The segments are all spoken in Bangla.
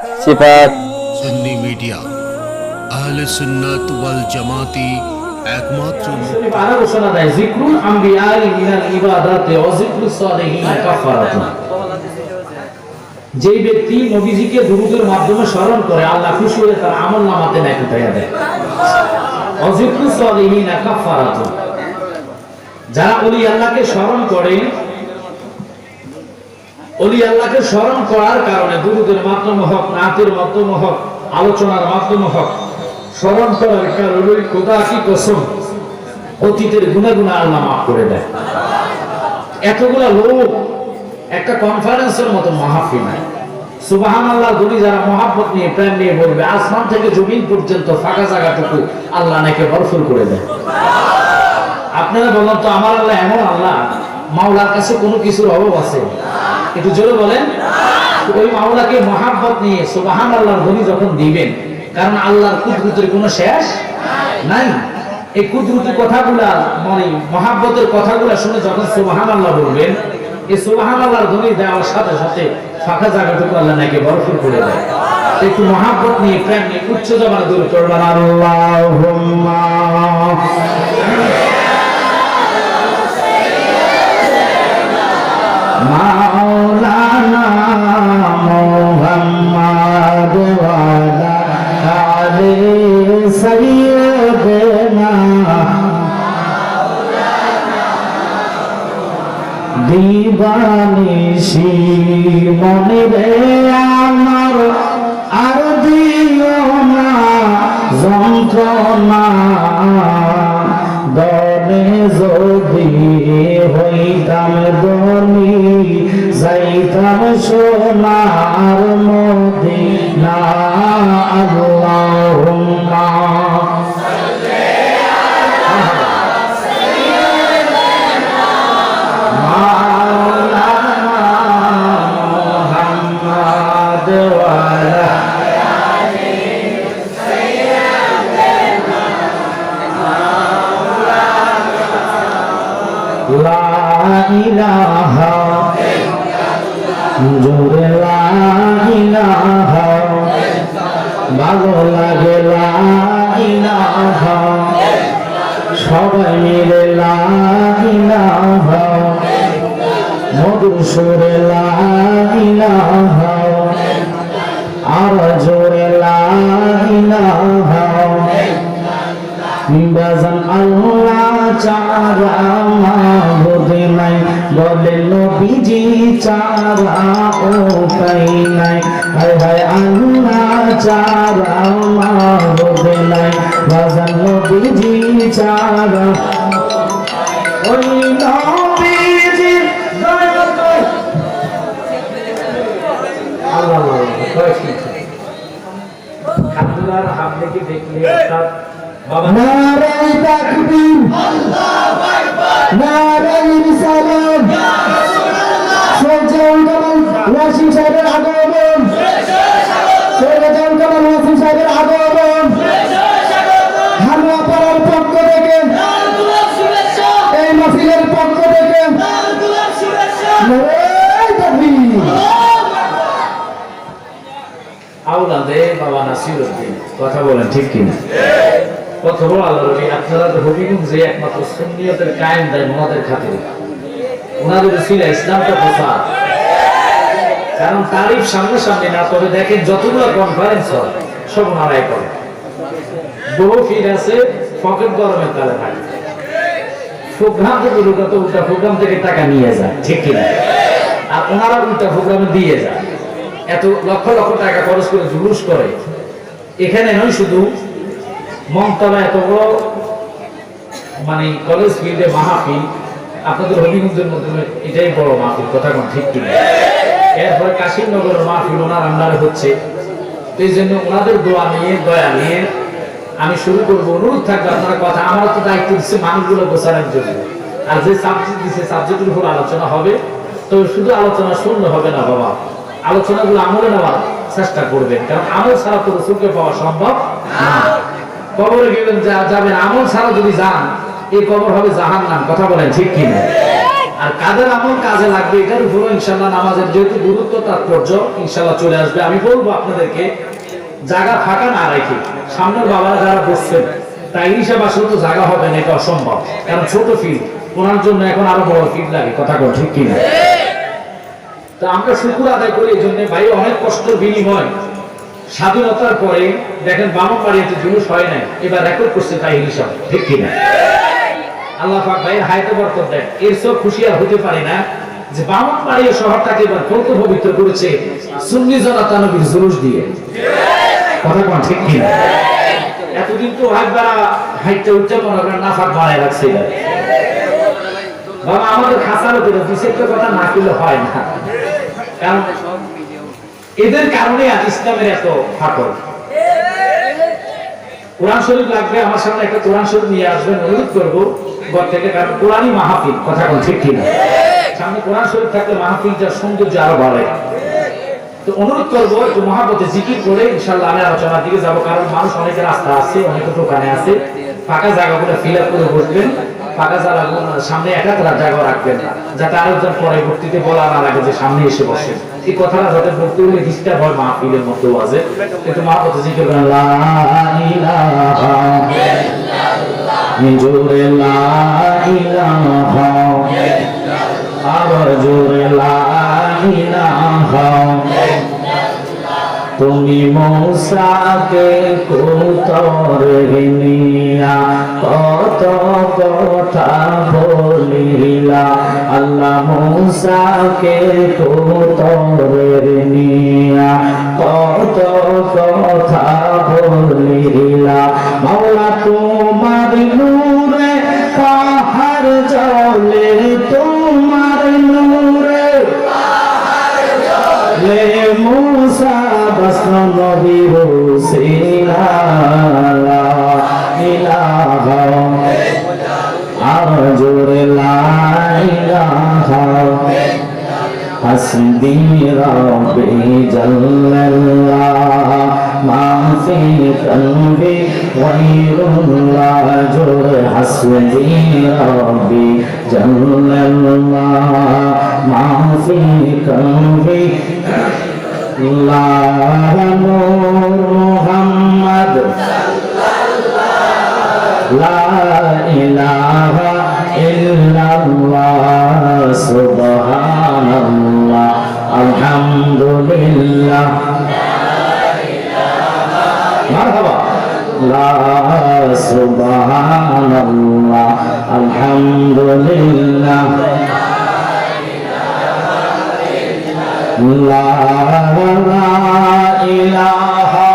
সিফাত। সুন্নি মিডিয়া আহলে সুন্নাত ওয়াল জামাতি একমাত্র আরো ঘোষণা দেয় যিকরুল আম্বিয়াই মিনাল ইবাদাতি ওয়া যিকরুস সালিহিন কাফারাতুন। যেই ব্যক্তি নবীজিকে দুরূদের মাধ্যমে স্মরণ করে আল্লাহ খুশি হয়ে তার আমলনামাতে নেক উঠাইয়া দেয়। ওয়া যিকরুস সালিহিন কাফারাতুন। যারা ওলি আল্লাহকে স্মরণ করে, ওলি আল্লাহকে স্মরণ করার কারণে দুরূদের মাধ্যমে হোক, নাতের মাধ্যমে হোক, আলোচনার মাধ্যমে হোক, স্মরণ করার কারণে খোদা কি কসম অতীতের গুনাহগুলো আল্লাহ মাফ করে দেয়। এতগুলা লোক একটা কনফারেন্সের মতো মাহফিল নাই। সুবহানাল্লাহ বলি যারা মহব্বত নিয়ে প্রেম নিয়ে বলবে, আসমান থেকে জমিন পর্যন্ত ফাঁকা জায়গাটুকু আল্লাহ নাকি ভরপুর করে দেয়। আপনারা বলেন তো আমার আল্লাহ এমন আল্লাহ, মাওলার কাছে কোনো কিছুর অভাব আছে? একটু জোরে বলেন। ওই মাওলাকে মহব্বত নিয়ে সুবহানাল্লাহর ধ্বনি যখন দিবেন, কারণ আল্লাহর কুদরতের কোনো শেষ নাই। এই কুদরতি কথাগুলা মানে মহব্বতের কথাগুলা শুনে যখন সুবহানাল্লাহ বলবেন, এই সুবহানাল্লাহর ধ্বনি দেওয়ার সাথে সাথে ফাঁকা জায়গাটুকু আল্লাহ নাকি ভরপুর করে দেয়। একটু মহব্বত নিয়ে প্রেম নিয়ে উচ্চ জবানে দূর করবেন আল্লাহুম্মা মাওলানা মুহাম্মদ ওয়া আলা আলি সাইয়্যিদিনা দিবানিশি মনে রে আমার আর দিও না যন্ত্রণা দনে যদি হইতাম ধনী যাইতাম সোনার মদিনা আল্লাহুম্মা লা ইলাহা জোরে লা ইলাহা ভালো লাগে লা ইলাহা সবাই মিলে লা ইলাহা মধুর সুরে লা ইলাহা আর জোরে লা ইলাহা বাজান আল্লাহ চারা মাবুদ নাই বলে নবীজি চারা উপায় নাই। হায় হায় আল্লাহ চারা মাবুদ নাই বাজান নবীজি চারা ওই নবীজি দয়া করে আল্লাহ আব্দুল্লাহর হামলেকে দেখলে অর্থাৎ নারে তাকবীর আল্লাহু আকবার নারে রিসালাত ইয়া রাসূলুল্লাহ সৈয়দ কামাল ওয়াসি সাহেবের আগমন সৈয়দ কামাল ওয়াসি সাহেবের আগমন হালুয়া পাড়ার পক্ষ থেকে শুভেচ্ছা এই মাহফিলের পক্ষ থেকে শুভেচ্ছা নারে তাকবীর আওলাদে বাবা নাসিরউদ্দিন কথা বলেন ঠিক কিনা? কথা বলো আল্লাহ নবী আপনারা তো হবিগঞ্জ যে একমাত্র সুন্নিয়তের কায়েম দেয় ওনাদের খাতিরে, ওনাদের উসিলা ইসলামটা প্রচার। কারণ তারিফ সামনে সামনে না, তবে দেখেন যতগুলো কনফারেন্স হয় সব ওনারাই করে। বহু ফির আছে পকেট গরমের তালে থাকে, প্রোগ্রাম থেকে লোকাতে উল্টা প্রোগ্রাম থেকে টাকা নিয়ে যায় ঠিক কিনা? আর ওনারা উল্টা প্রোগ্রামে দিয়ে যায়। এত লক্ষ লক্ষ টাকা খরচ করে জুলুস করে। এখানে নয় শুধু মমতলা এত বড় মানে কলেজ ফিল্ডে মাহফিল, আপনাদের হবিগঞ্জের মধ্যে এটাই বড় মাহফিল কথা কোন ঠিক কিনা? এরপরে কাশিমনগরের মাহফিল ওনার আন্ডারে হচ্ছে। এই জন্য ওনাদের দোয়া নিয়ে দয়া নিয়ে আমি শুরু করবো। অনুরোধ থাকবে আপনারা কথা, আমার তো দায়িত্ব দিচ্ছে মানুষগুলো গোছানোর জন্য। আর যে সাবজেক্ট দিচ্ছে সাবজেক্টের উপর আলোচনা হবে, তো শুধু আলোচনা শুনলে হবে না বাবা, আলোচনাগুলো আমলে নেওয়ার চেষ্টা করবেন। কারণ আমল ছাড়া তো রসুলকে পাওয়া সম্ভব না। কবরে গেলেন যাবেন, আমল ছাড়া যদি যান এই কবর হবে জাহান্নাম কথা বলেন ঠিক কিনা? আর কাদের আমল কাজে লাগবে এটার উপর ইনশাআল্লাহ নামাজের যেহেতু গুরুত্ব তাৎপর্য ইনশাআল্লাহ চলে আসবে। আমি বলবো আপনাদেরকে জায়গা ফাঁকা না রেখে সামনের বাবারা যারা বসছেন তাই হিসাবে আসলে তো জায়গা হবে না, এটা অসম্ভব, কারণ ছোট ফিল্ড, ওনার জন্য এখন আরো বড় ফিল্ড লাগে, কথা কর ঠিক কিনা? তো আমরা শুকর আদায় করি এই জন্য ভাই, অনেক কষ্টের বিনিময় স্বাধীনতার পরে দেখেন বামনবাড়িতে জুলুস হয় নাই, এবার রেকর্ড করছে তাই হিসাবে, ঠিক কিনা? আল্লাহ পাক ভাইয়ের হায়াতে বরকত দেন। এর সব খুশি আর হতে পারি না যে বামনবাড়ি শহরটাকে এবার কত পবিত্র করেছে সুন্নি জনতা নবীর জুলুস দিয়ে, কথা কোন ঠিক কিনা? এতদিন তো হাইটটা উদযাপন করে নাফাক বানায় রাখছে বাবা, আমাদের খাসার উপরে বিশেষটা কথা না করলে হয় না, কারণ এদের কারণে আজ ইসলামের এত ফাটল। কোরআন শরীফ লাগবে, আমার সামনে একটা কোরআন শরীফ নিয়ে আসবেন, অনুরোধ করবো ঘর থেকে, কারণ কোরআনই মাহফিল, কথা কোন ঠিক কিনা? সামনে কোরআন শরীফ থাকলে মাহফিলটার সৌন্দর্য আরো বাড়ে। তো অনুরোধ করবো একটু মহাব্বতে জিকির করে ইনশাআল্লাহ আমি আলোচনার দিকে যাবো, কারণ মানুষ অনেকের রাস্তা আছে, অনেক দোকানে আছে, ফাঁকা জায়গাগুলো ফিল আপ করে বসবেন, ফাঁকা জায়গাগুলো সামনে একাধারে জায়গা রাখবেন না, যাতে আরেকজন পরবর্তীতে বলা না লাগে যে সামনে এসে বসেন। এই কথাটা যাতে বলতে হলে ডিস্টার্ব হয় মাহফিলের মধ্যেও আছে, একটু মহাব্বতে জিকির করেন লা ইলাহা ইল্লাল্লাহ, জোরে লা ইলাহা ইল্লাল্লাহ, আবার জোরে লা ইলাহা। তুমি মূসাকে কুতরে নিয়া কত কথা বলিলা, আল্লাহ মূসাকে কুতরে নিয়া কত কথা বলিলা, মাওলা তোমার নূরে পাহাড় জ্বলে, তোমার নূরে লে মূসা বসন নবীর সিনা লা ইলাহা আরজুরে লা ইলাহা হাসবি রাব্বি জাল্লাল্লাহ মা ফি কলবি গায়রুল্লাহ, জোরে হাসবি রাব্বি জাল্লাল্লাহ মা ফি কলবি আল্লাহ। নূর মুহাম্মদ লা ইলাহা ইল্লাল্লাহ, সুবহানাল্লাহ আলহামদুলিল্লাহ মারহাবা, লা সুবহানাল্লাহ আলহামদুলিল্লাহ লা ইলাহা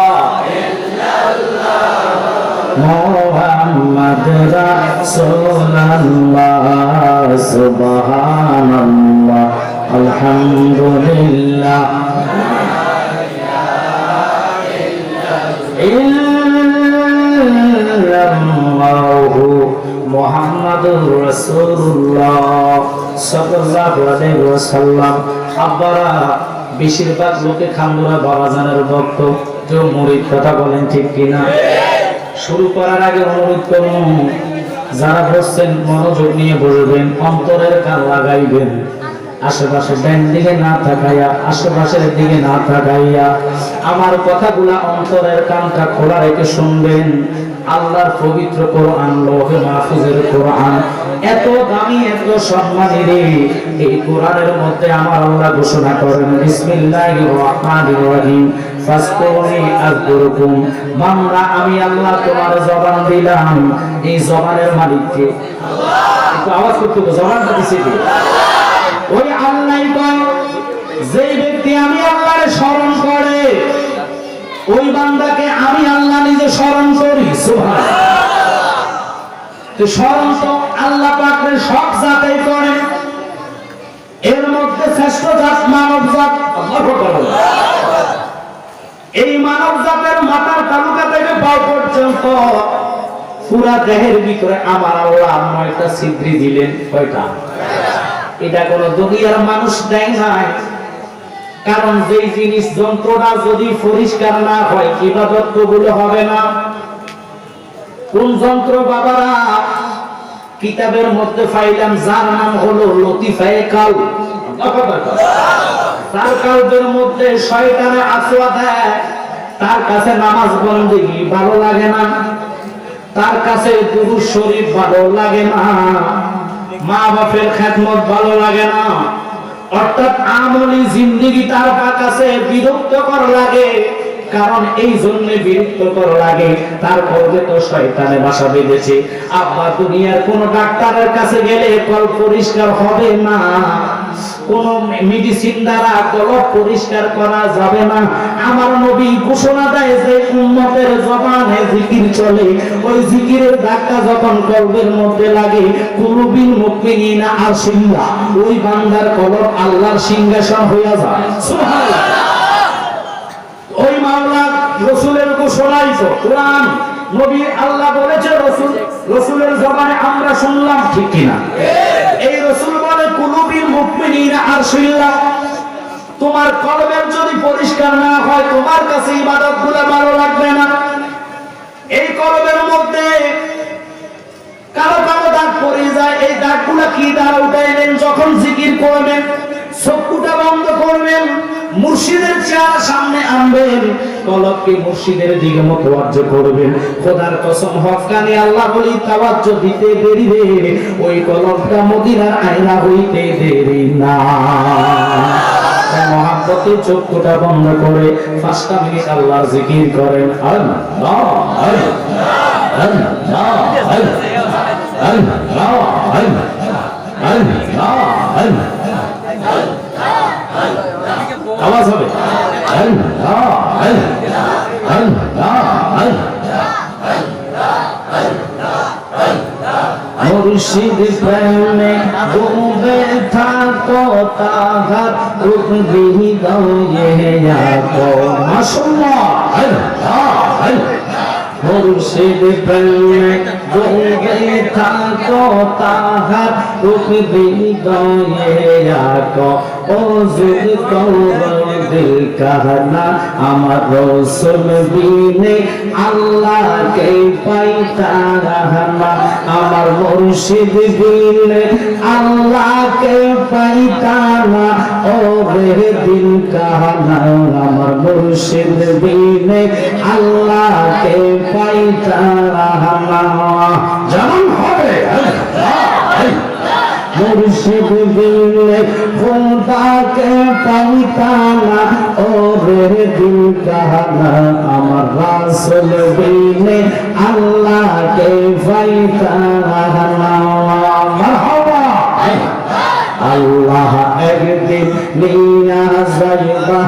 ইল্লাল্লাহ মুহাম্মদ রাসূলুল্লাহ, সুবহানাল্লাহ আলহামদুলিল্লাহ ইল্লাল্লাহু মুহাম্মাদুর রাসূলুল্লাহ সাল্লাল্লাহু আলাইহি ওয়াসাল্লাম। আব্বারা বেশিরভাগ লোকে খান্দুরা বাবাজানের ভক্ত, কেউ মুরিদ, কথা বলেন ঠিক কিনা? শুরু করার আগে অনুরোধ করুন যারা বসছেন মনোযোগ নিয়ে বসবেন, অন্তরের কান লাগাইবেন, আশেপাশে ডান দিকে না তাকাইয়া, আশেপাশের দিকে না তাকাইয়া আমার কথাগুলা অন্তরের কানটা খোলা রেখে শুনবেন। আল্লাহর পবিত্র কোরআন, লৌহে মাহফুজের কোরআন, এত দামি এত সম্মানী রে, এই কোরআনের মধ্যে আমার আল্লাহ ঘোষণা করেন বিসমিল্লাহির রহমানির রহিম, ফাসকুরুনি আযকুরুকুম। বান্দা আমি আল্লাহ তোমার জবান দিলাম, এই জবানের মালিককে আল্লাহ। একটু আওয়াজ করতে হবে, জবানটা দিছে কে? ওই আল্লাহই কয় যেই ব্যক্তি আমি আল্লাহর স্মরণ করে ওই বান্দাকে আমি আল্লাহ নিজে স্মরণ করি, সুবহানাল্লাহ। তো স্মরণ তো আল্লাহ পাকের সব জাতেই করে, এর মধ্যে শ্রেষ্ঠ জাত মানব জাত, আল্লাহু আকবার। এই মানব জাতের মাথার তালুকা থেকে পাও পর্যন্ত পুরা দেহের ভিতরে আমার আল্লাহ 9টা ছিদ্রি দিলেন। কয়টা? এটা কোন দুনিয়ার মানুষ দেয় নাই, কারণ যেই জিনিস যন্ত্রটা যদি পরিষ্কার না হয় ইবাদত কবুল হবে না। কোন যন্ত্র বাবারা? কিতাবের মধ্যে পাইলাম যার নাম হলো লতিফায়ে কাল। তার কালবের মধ্যে শয়তানে আশ্রয় দেয়, তার কাছে নামাজ বন্দেগী ভালো লাগে না, তার কাছে দুরূদ শরীফ ভালো লাগে না, মা বাপের খেদমত ভালো লাগে না, অর্থাৎ আমলি জিন্দেগি তার কাছে বিরক্তকর লাগে। কারণ এই জন্য বিরক্তকর লাগে, তার কলবে তো শয়তানে বাসা বেঁধেছে। আব্বা দুনিয়ার কোন ডাক্তারের কাছে গেলে কল পরিষ্কার হবে না, কোন মেডিসিন দ্বারা কলব পরিষ্কার করা যাবে না। আমার নবী ঘোষণা দেয় যে উম্মতের জবানে জিকির চলে, ওই জিকিরের ধাক্কা যখন কলবের মধ্যে লাগে, কুলুবিল মুমিনিনা আরশিল্লাহ, ওই বান্দার কলব আল্লাহর সিংহাসন হইয়া যায়। সুবহানাল্লাহ। ওই মাওলা রাসূলের ঘোষণাই তো কোরআন, নবী আল্লাহ বলেছে, রাসূলের জবানে আমরা শুনলাম, ঠিক কিনা? এই রাসূল বলে কুলুবিল মুমিনিনা আরশিল্লাহ, তোমার কলবের যদি পরিষ্কার না হয় তোমার কাছে ইবাদতগুলো ভালো লাগবে না। এই কলবের মধ্যে কালো কালো দাগ পড়ে যায়, এই দাগগুলো কি দ্বারা উঠাইবেন? যখন জিকির করবেন, চক্ষুটা বন্ধ করবেন, মুর্শিদের চেহারা সামনে আনবেন, কলবকে মুর্শিদের দিকে মুতওয়াজ্জহ করবেন। খোদার কসম হক্কানি আল্লাহ বলি তাওয়াজ্জহ দিতে দেরি রে, ওই কলবটা মদিনার আয়না হইতে দেরি না। মহাব্বতে চক্ষুটা বন্ধ করে 5টা মিনিট আল্লাহর জিকির করেন। আল্লাহ আল্লাহ আল্লাহ আল্লাহ আল্লাহ আল্লাহ, আওয়াজ হবে আল্লাহ আল্লাহ আল্লাহ আল্লাহ। মুর্শিদ প্রেমে ডুবে থাকো, তাহার হৃদয়ে যাকো। মাশাআল্লাহ আল্লাহ আল্লাহ। মুর্শিদ প্রেমে ডুবে থাকো, তাহার হৃদয়ে যাকো। ও যুগ কওর দিল কাহনা, আমার রাসূল বিনে আল্লাহকে পাইতা না, আমার মুর্শিদ বিনে আল্লাহকে পাইতা না। ও রে দিল কাহনা, আমার মুর্শিদ বিনে আল্লাহকে পাইতা না। যেমন হবে মুর্শিদ বিনে খোদাকে পাইতা না, ও রে দিল কাহনা, আমার রাসূল বিনে আল্লাহকে পাইতা না। মারহাবা। আল্লাহ একদিন নিয়া যাইবা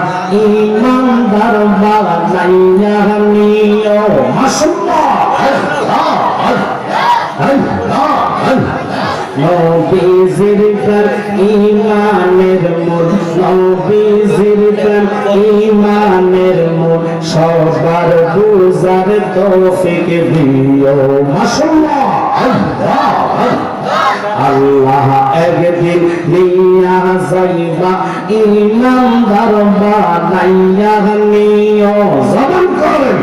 ইমানদার বানাইয়া নিও। মাশাআল্লাহ আল্লাহ আল্লাহ আল্লাহ। নবীজির প্রেম ঈমানের মূল, নবীজির প্রেম ঈমানের মূল, সবার বুঝার তৌফিক দিও। মাশাআল্লাহ আল্লাহ আল্লাহ একদিন নিয়া যাইবা ইমানদার বানাইয়া নিও। জবান করেন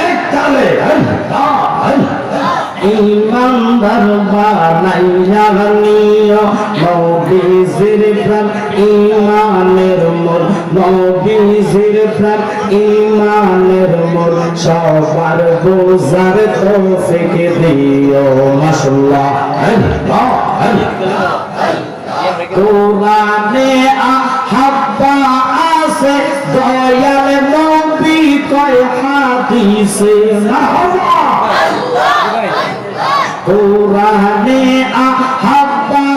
এক তালে আল্লাহ আল্লাহ। ইমানদার বানাইয়া নিও, নবীজির প্রেম ঈমানের মূল, নবীজির প্রেম ঈমানের মূল, সবার বুঝার তৌফিক দিও। মাশাআল্লাহ আল্লাহ আল্লাহ। কোরআনে আহাব্বা আছে, দয়াল নবী কয় হাদিসে। মারহাবা। কোরআনে আহাব্বা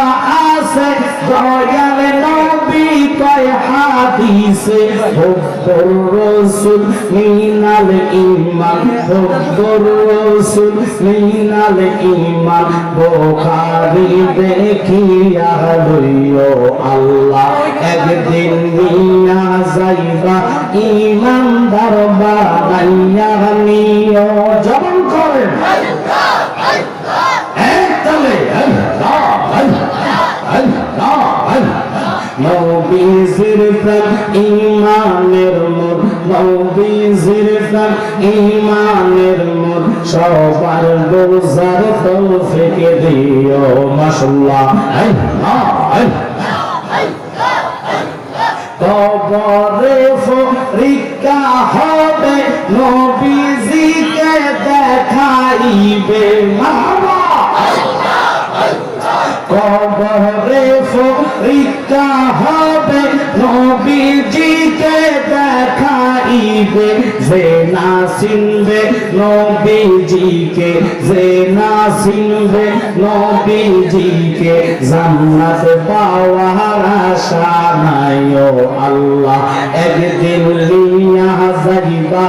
আছে, দয়াল নবী কয় হাদিসে। হুব্বুর রাসূল মিনাল ঈমান, হুব্বুর রাসূল মিনাল ঈমান। বুখারী দেখিয়া লইও আল্লাহ একদিন নিয়া যাইবা ঈমানদার বানাইয়া নিও। জবান করেন নবীজির প্রেম ঈমানের মূল, নবীজির প্রেম ঈমানের মূল, সবার বোঝার তৌফিক দিও মাশাআল্লাহ কবরে পরীক্ষা হবে নবীজিকে দেখাইবে মারহাবা কবরে পরীক্ষা হবে নবীজিকে দেখাইবে যে না চিনবে নবীজিকে যে না চিনবে নবীজিকে জান্নাত পাওয়ার আশা নাই ও আল্লাহ একদিন লিয়া যাইবা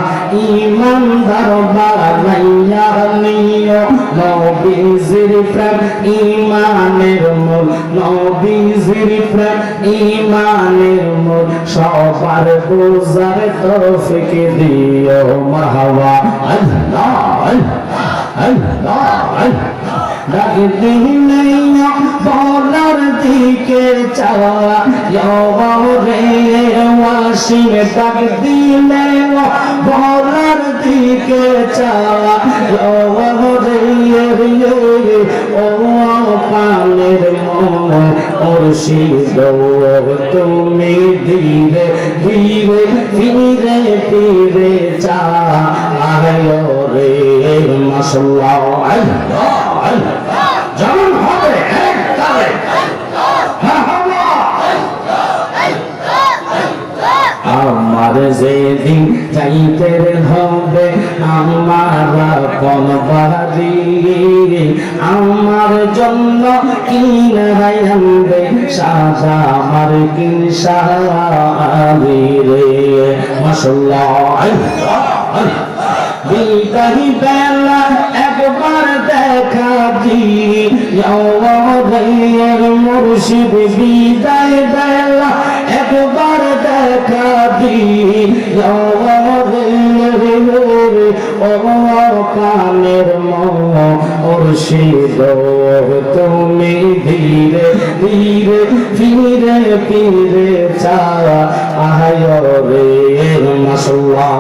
ঈমানদার বানাইয়া নিও নবীজির প্রেম ঈমানের মূল নবীজির প্রেম ঈমানের মূল সবার বুঝার তৌফিক দিও মারহাবা আল্লাহ আল্লাহ ডাক দিলে বলার দিকে চাওয়া রে ওয়াসিম ডাক দিলে বলার দিকে চাওয়া রে ও পানের মন মুর্শিদ তুমি ধীরে ধীরে ধীরে ধীরে চাও রে মাশাআল্লাহ যেমন হবে একবারে আমার যেদিন চাইতে হবে আমার কোন বাড়ি আমার জন্য কিনাই আনবে সাজা আমার কিনসারি রে মাশাআল্লাহ বিদায় বেলা একবার দেখা দিয়ে মুর্শিদ বিদায় বেলা একবার দেখা দিয়ে ও কানের মুর্শিদ তুমি ধীরে ধীরে ধীরে ধীরে চা আয় রে মাশাআল্লাহ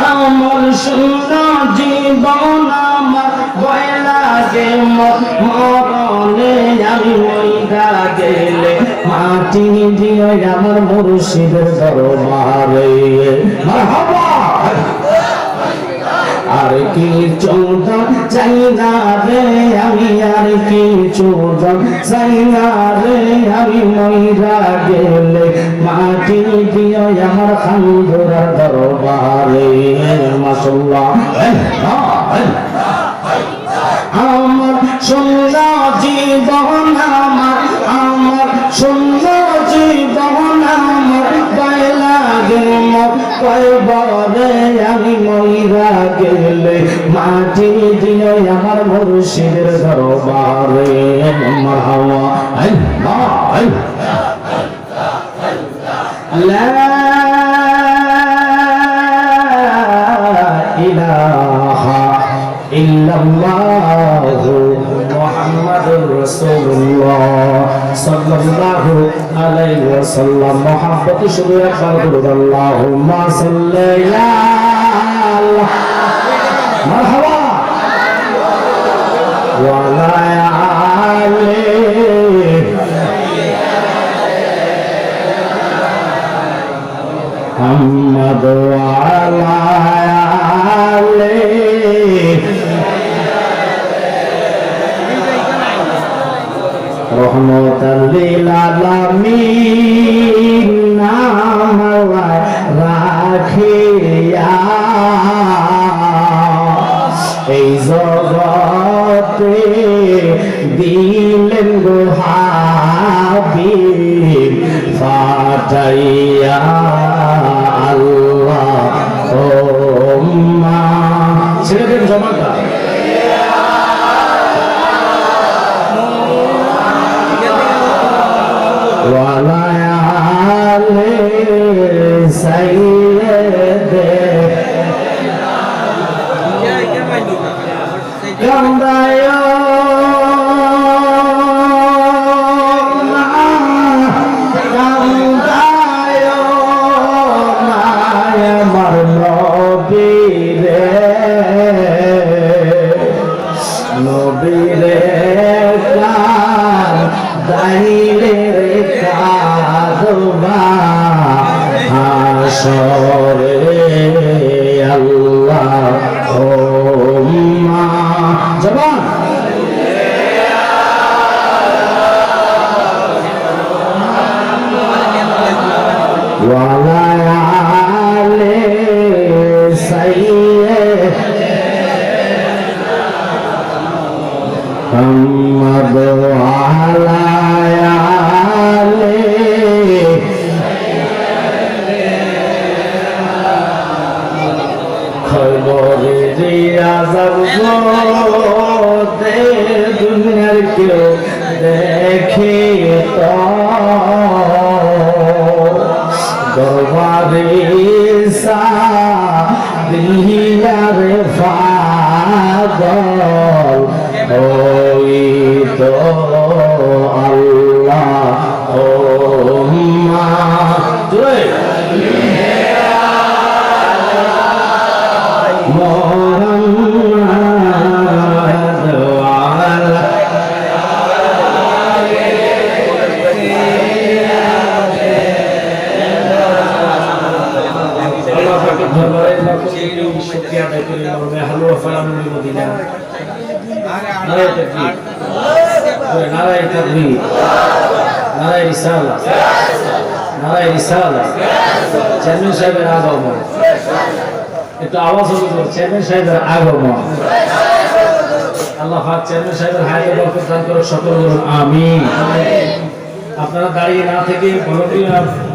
আমার সুন্দর জীবন আমার ভয় লাগে মরণে আমি মইরা গেলে মাটি দিয়ে আমার মুর্শিদের দরবারে মারহাবা আর কি চৌদা চাই না রে আমি আর কি চৌদা চাই না রে আমি মইরা গেলে মাটি দিয়ে আমার খান্দুরা দরবারে মাশাআল্লাহ আমার সুন্দর জীবন আমার সুন্দর জীবন আমার গায়ে লাগে কয়বারে আমি মইরা গেলে মাটি দিয়ে আমার মুর্শিদের দরবারে মারহাবা লা ইলাহা ইল্লাল্লাহু মুহাম্মাদুর রাসূলুল্লাহ সাল্লাল্লাহু আলাইহি ওয়াসাল্লাম মুহাব্বতে শুধু একবার বলুন আল্লাহুম্মা সাল্লি আলা মারহাবা ওয়া আলা আলি মুহাম্মাদ ওয়া আলা আলি রহমতাল লিল আলামিন নাম রাখিয়া এই জগতে দিলেন গো হাবিব ফাটাইয়া আল্লাহ ওম্মা ছেলেদের জমাটা ওয়ালা আলে সাইয়্যিদে কান্দায়ো কান্দা محمد وعلى آله খবরে দিয়া যাব দে দুনিয়ার কেউ দেখে তো দরবারে সা দিয়ার ফাদল ওই তো আল্লাহ ওম্মা জয় চেয়ারম্যান সাহেবের আগমন একটু আওয়াজ হলো তো চেয়ারম্যান সাহেবের আগমন আল্লাহ পাক চেয়ারম্যান সাহেবের হায়াতে বরকত দান করুন সকল বলুন আমিন আপনারা দাঁড়িয়ে না থেকে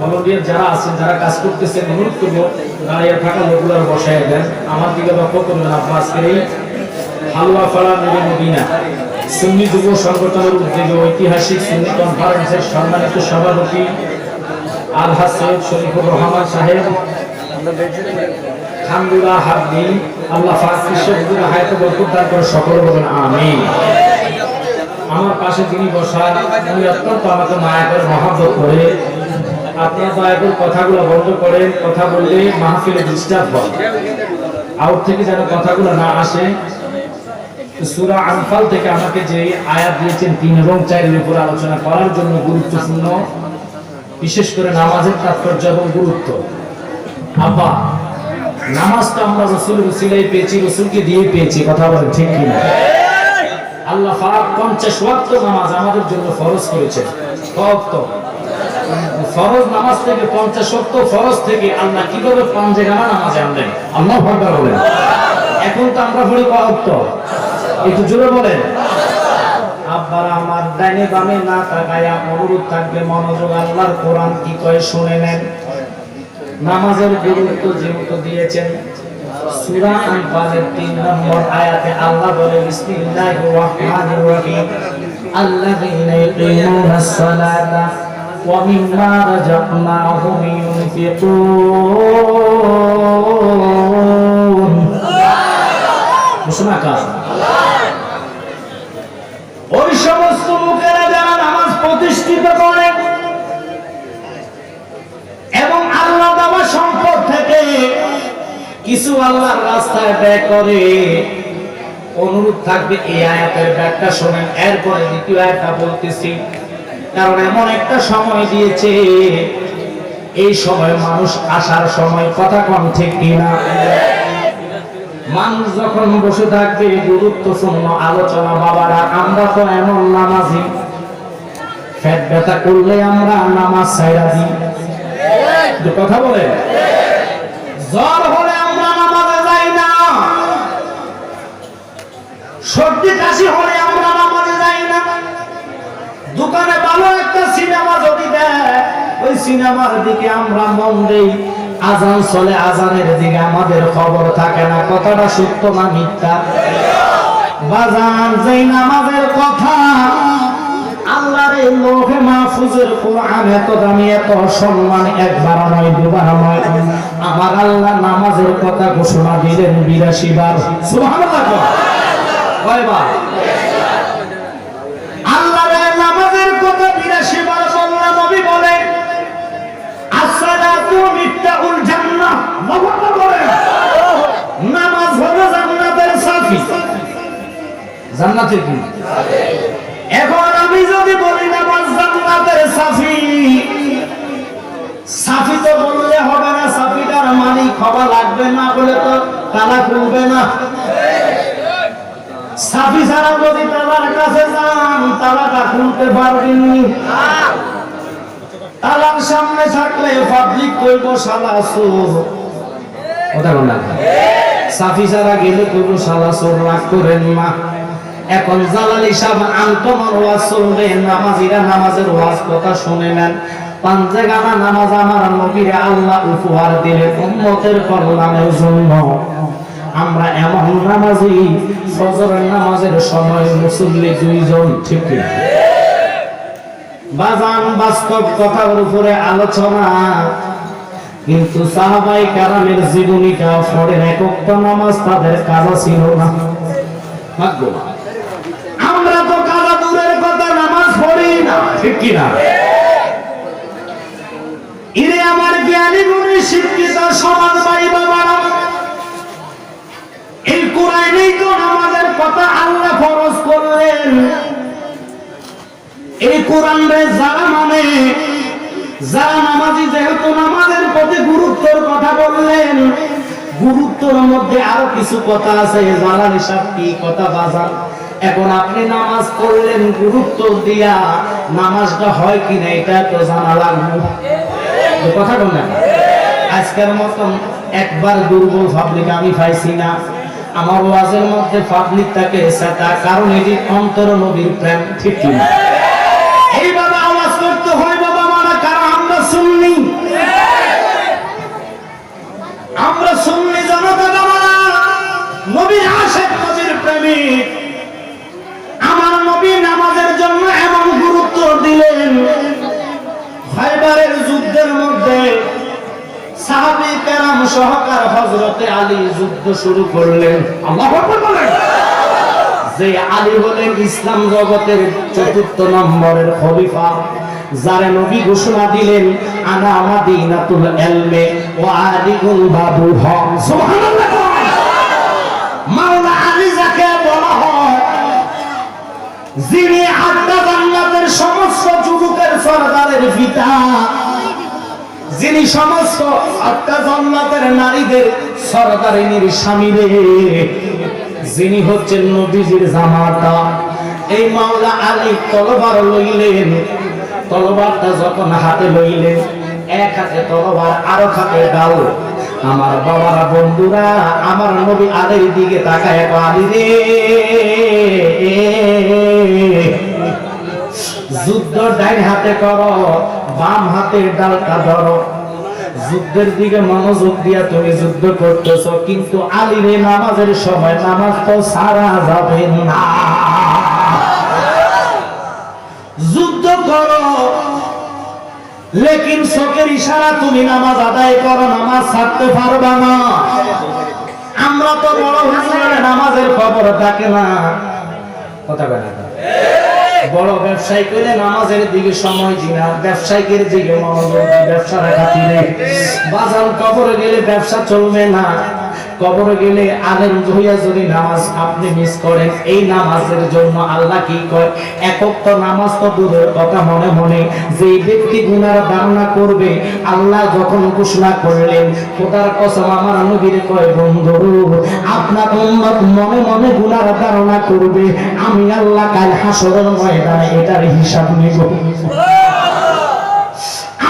ভলান্টিয়ার যারা আছেন যারা কাজ করতেছেন অনুরোধ করবো দাঁড়িয়ে থাকা লোকগুলো বসায় দেন আমার দিকে লক্ষ্য করবেন আপনার আজকের এই হালুয়া ফালা নূরে মদিনা সুন্নি যুব সংগঠনের উদ্যোগে ঐতিহাসিক সুন্নি কনফারেন্সের সম্মানিত সভাপতি আলহাজ সৈয়দ শরীফুর রহমান সাহেব খানদুলা হাবনি আল্লাহ পাক কৃষকদের হায়াতে বরকত দান করে সকলে বলেন আমিন আমার পাশে যিনি বসা উনি অত্যন্ত আমাকে মায়া করে মহব্বত করে আপনারা দয়া করে কথাগুলো বন্ধ করেন কথা বললে মাহফিলে ডিস্টার্ব হয় আউট থেকে যেন কথাগুলো না আসে সূরা আনফাল থেকে আমাকে যে আয়াত দিয়েছেন 3 এবং 4 এর উপর আলোচনা করার জন্য গুরুত্বপূর্ণ বিশেষ করে নামাজের তাৎপর্য এবং গুরুত্ব আব্বা নামাজটা আমরা রাসূলের উসিলায় পেয়েছি রাসূলকে দিয়ে পেয়েছি কথা বলেন ঠিক কি না আল্লাহ পাক 50 ওয়াক্ত নামাজ আমাদের জন্য ফরজ করেছেন কত ফরজ নামাজ থেকে 50 ওয়াক্ত ফরজ থেকে আল্লাহ কিভাবে পাঞ্জেগানা নামাজে আনলেন আল্লাহু আকবার বলেন এখন তো আমরা পড়ি কত একটু জোরে বলেন আব্বারা আমার ডাইনে বামে না তাকায়া অনুরোধ থাকবে মনোযোগ আল্লাহর কোরআন কি কয় শুনে নেন নামাজের গুরুত্ব যেহেতু দিয়েছেন সূরা আনফালের 3 নম্বর আয়াতে আল্লাহ বলে বিসমিল্লাহির রহমানির রহিম আল্লাযীনা ইউকিমুনাস সালাতা ওয়া মিম্মা রাযাকনাহুম ইউনফিকুন মুসলমান ওই সমস্ত লোকেরা যারা নামাজ প্রতিষ্ঠিত করে এবং আল্লাহ দেওয়া সম্পদ থেকে কিছু আল্লাহর রাস্তায় ব্যয় করে অনুরোধ থাকবে এই আয়াতের ব্যাখ্যা শোনেন এরপরে দ্বিতীয় আয়াতটা বলতেছি কারণ এমন একটা সময় দিয়েছে এই সময় মানুষ আসার সময় কথা কম ঠিক কিনা মানুষ যখন বসে থাকবে গুরুত্বপূর্ণ আলোচনা বাবারা আমরা তো এমন নামাজি পেট ব্যথা করলে আমরা নামাজ ছাইড়া দিই কথা বলে জ্বর হলে আমরা নামাজে যাই না সর্দি কাশি হলে আমরা নামাজে যাই না দোকানে ভালো একটা সিনেমা যদি দেয় ওই সিনেমার দিকে আমরা মন দেই আজান চলে আজানের দিকে আমাদের খবর থাকে না কথাটা সত্য না মিথ্যা বাজান যেই নামাজের কথা আল্লাহর এই লোহে মাহফুজের কোরআন এত দামি এত সম্মান একবার নয় দুবার নয় আমার আল্লাহ নামাজের কথা ঘোষণা দিলেন 82 বার সুবহানাল্লাহ কয়বার আল্লাহর নামাজের কথা 82 বার বললেন নবী বলেন আসসালাতু মিফতাহুল জান্নাহ আল্লাহু বলেন নামাজ হলো জান্নাতের চাবি জান্নাতের কি এখন আমি যদি বলি নামাজ জান্নাতের চাবি চাবি তো বললে হবে না চাবিটার মালিক হওয়া লাগবে না বলে তো তালা খুলবে না চাবি ছাড়া যদি তালার কাছে যান তালাটা খুলতে পারবেন তালার সামনে থাকলে পাবলিক কইব শালা চোর কথা বল না সাফি ছাড়া গেলে কইব শালা চোর রাগ করেন না এখন জালালি সাহেব আন্তমার ওয়াজ চলবে, নামাজিরা নামাজের ওয়াজ কথা শুনে নেন। পাঁচে গানা নামাজ আমার নবীরে আল্লাহ উপহার দিলেন উম্মতের কল্যাণের জন্য। আমরা এমন নামাজি, ফজরের নামাজের সময় মুসল্লি 2 জন, ঠিক কি বাজান? বাস্তব কথার উপরে আলোচনা। কিন্তু সাহাবায়ে কেরামের জীবনীটা পড়েন, এক ওয়াক্ত নামাজ তাদের কাজা ছিল না। আমরা তো কাজা দূরের কথা, নামাজ পড়ি না, ঠিক কি না? ইরে আমার জ্ঞানী গুণী শিক্ষিত সমাজ ভাই বাবারা, এই কোরআনেই তো নামাজের কথা আল্লাহ ফরজ করলেন। এই কোরআনে যারা মানে, যারা নামাজি, যেহেতু নামাজের প্রতি গুরুত্বের কথা বললেন, গুরুত্বের মধ্যে আরো কিছু কথা আছে। জালাল সাহেব কি কথা বাজান? এখন আপনি নামাজ পড়লেন গুরুত্ব দিয়া, নামাজটা হয় কিনা এটা তো জানা লাগবে। কথা বল না, আজকের মতন একবার দুর্বল পাবলিক আমি পাইছি না। আমার ওয়াজের মধ্যে পাবলিক থাকে সেটা কারণ এটি অন্তর নবীর প্রেম, ঠিক কি না? এইভাবে আওয়াজ করতে হয় বাবা মারা, কারণ আমরা সুন্নি, আমরা সুন্নি জনতা বাবারা, নবীর আশিক, নবীর প্রেমিক। আমার নবী নামাজের জন্য এমন গুরুত্ব দিলেন, খায়বারের যুদ্ধের মধ্যে সাহাবী কেরাম সহকার হযরতে আলী যুদ্ধ শুরু করলেন। আল্লাহু আকবার বলেন। যে আলী হলেন ইসলাম জগতের 4র্থ নম্বরের খলিফা, যারা নবী ঘোষণা দিলেন আনা মাদিনাতুল ইলমে ওয়া আলিকুল বাবুহা। সুবহানাল্লাহ। মাওলা আলী যাকে বলা হয়, যিনি আটটা জান্নাতের সমস্ত যুবকের সরদারের পিতা, যিনি সমস্ত আটটা জান্নাতের নারীদের সরদারিনীর স্বামী রে, যিনি হচ্ছেন নবীজির জামাতা। এই মাওলা আলী তলবার লইলেন, তলবারটা যখন হাতে লইলেন, এক হাতে তলবার আর হাতে ডাল। আমার বাবারা, বন্ধুরা, আমার নবী আলীর দিকে তাকায়, আলী রে, যুদ্ধ ডাইন হাতে করো, বাম হাতে ডালটা ধরো। যুদ্ধের দিকে মনোযোগ দিয়া তুমি যুদ্ধ করতেছ, কিন্তু আলীরে নামাজের সময় নামাজ তো সারা যাবে না। যুদ্ধ করো, লেকিন চোখের ইশারা তুমি নামাজ আদায় করো, নামাজ ছাড়তে পারবা না। আমরা তো বড় হুজুরের নামাজের খবর থাকে না, কথা বলে না। বড় ব্যবসায়ী কইলে নামাজের দিকে সময় দিই না, ব্যবসায়ীদের দিকে মনোযোগ দিই, ব্যবসার খাতিরে। বাজার কবরে গেলে ব্যবসা চলবে না, কবরে গেলে আলেম হইয়া যদি নামাজ আপনি মিস করেন, এই নামাজের জন্য আল্লাহ কি কয়? এক ওয়াক্ত নামাজ তো দূরের কথা, মনে মনে যে ব্যক্তি গুনার ধারণা করবে, আল্লাহ যখন ঘোষণা করলেন, খোদার কসম আমার নবীর কয়, বন্ধু আপনার উম্মত মনে মনে গুনার ধারণা করবে, আমি আল্লাহ কাল হাসরের ময়দানে এটার হিসাব নেব।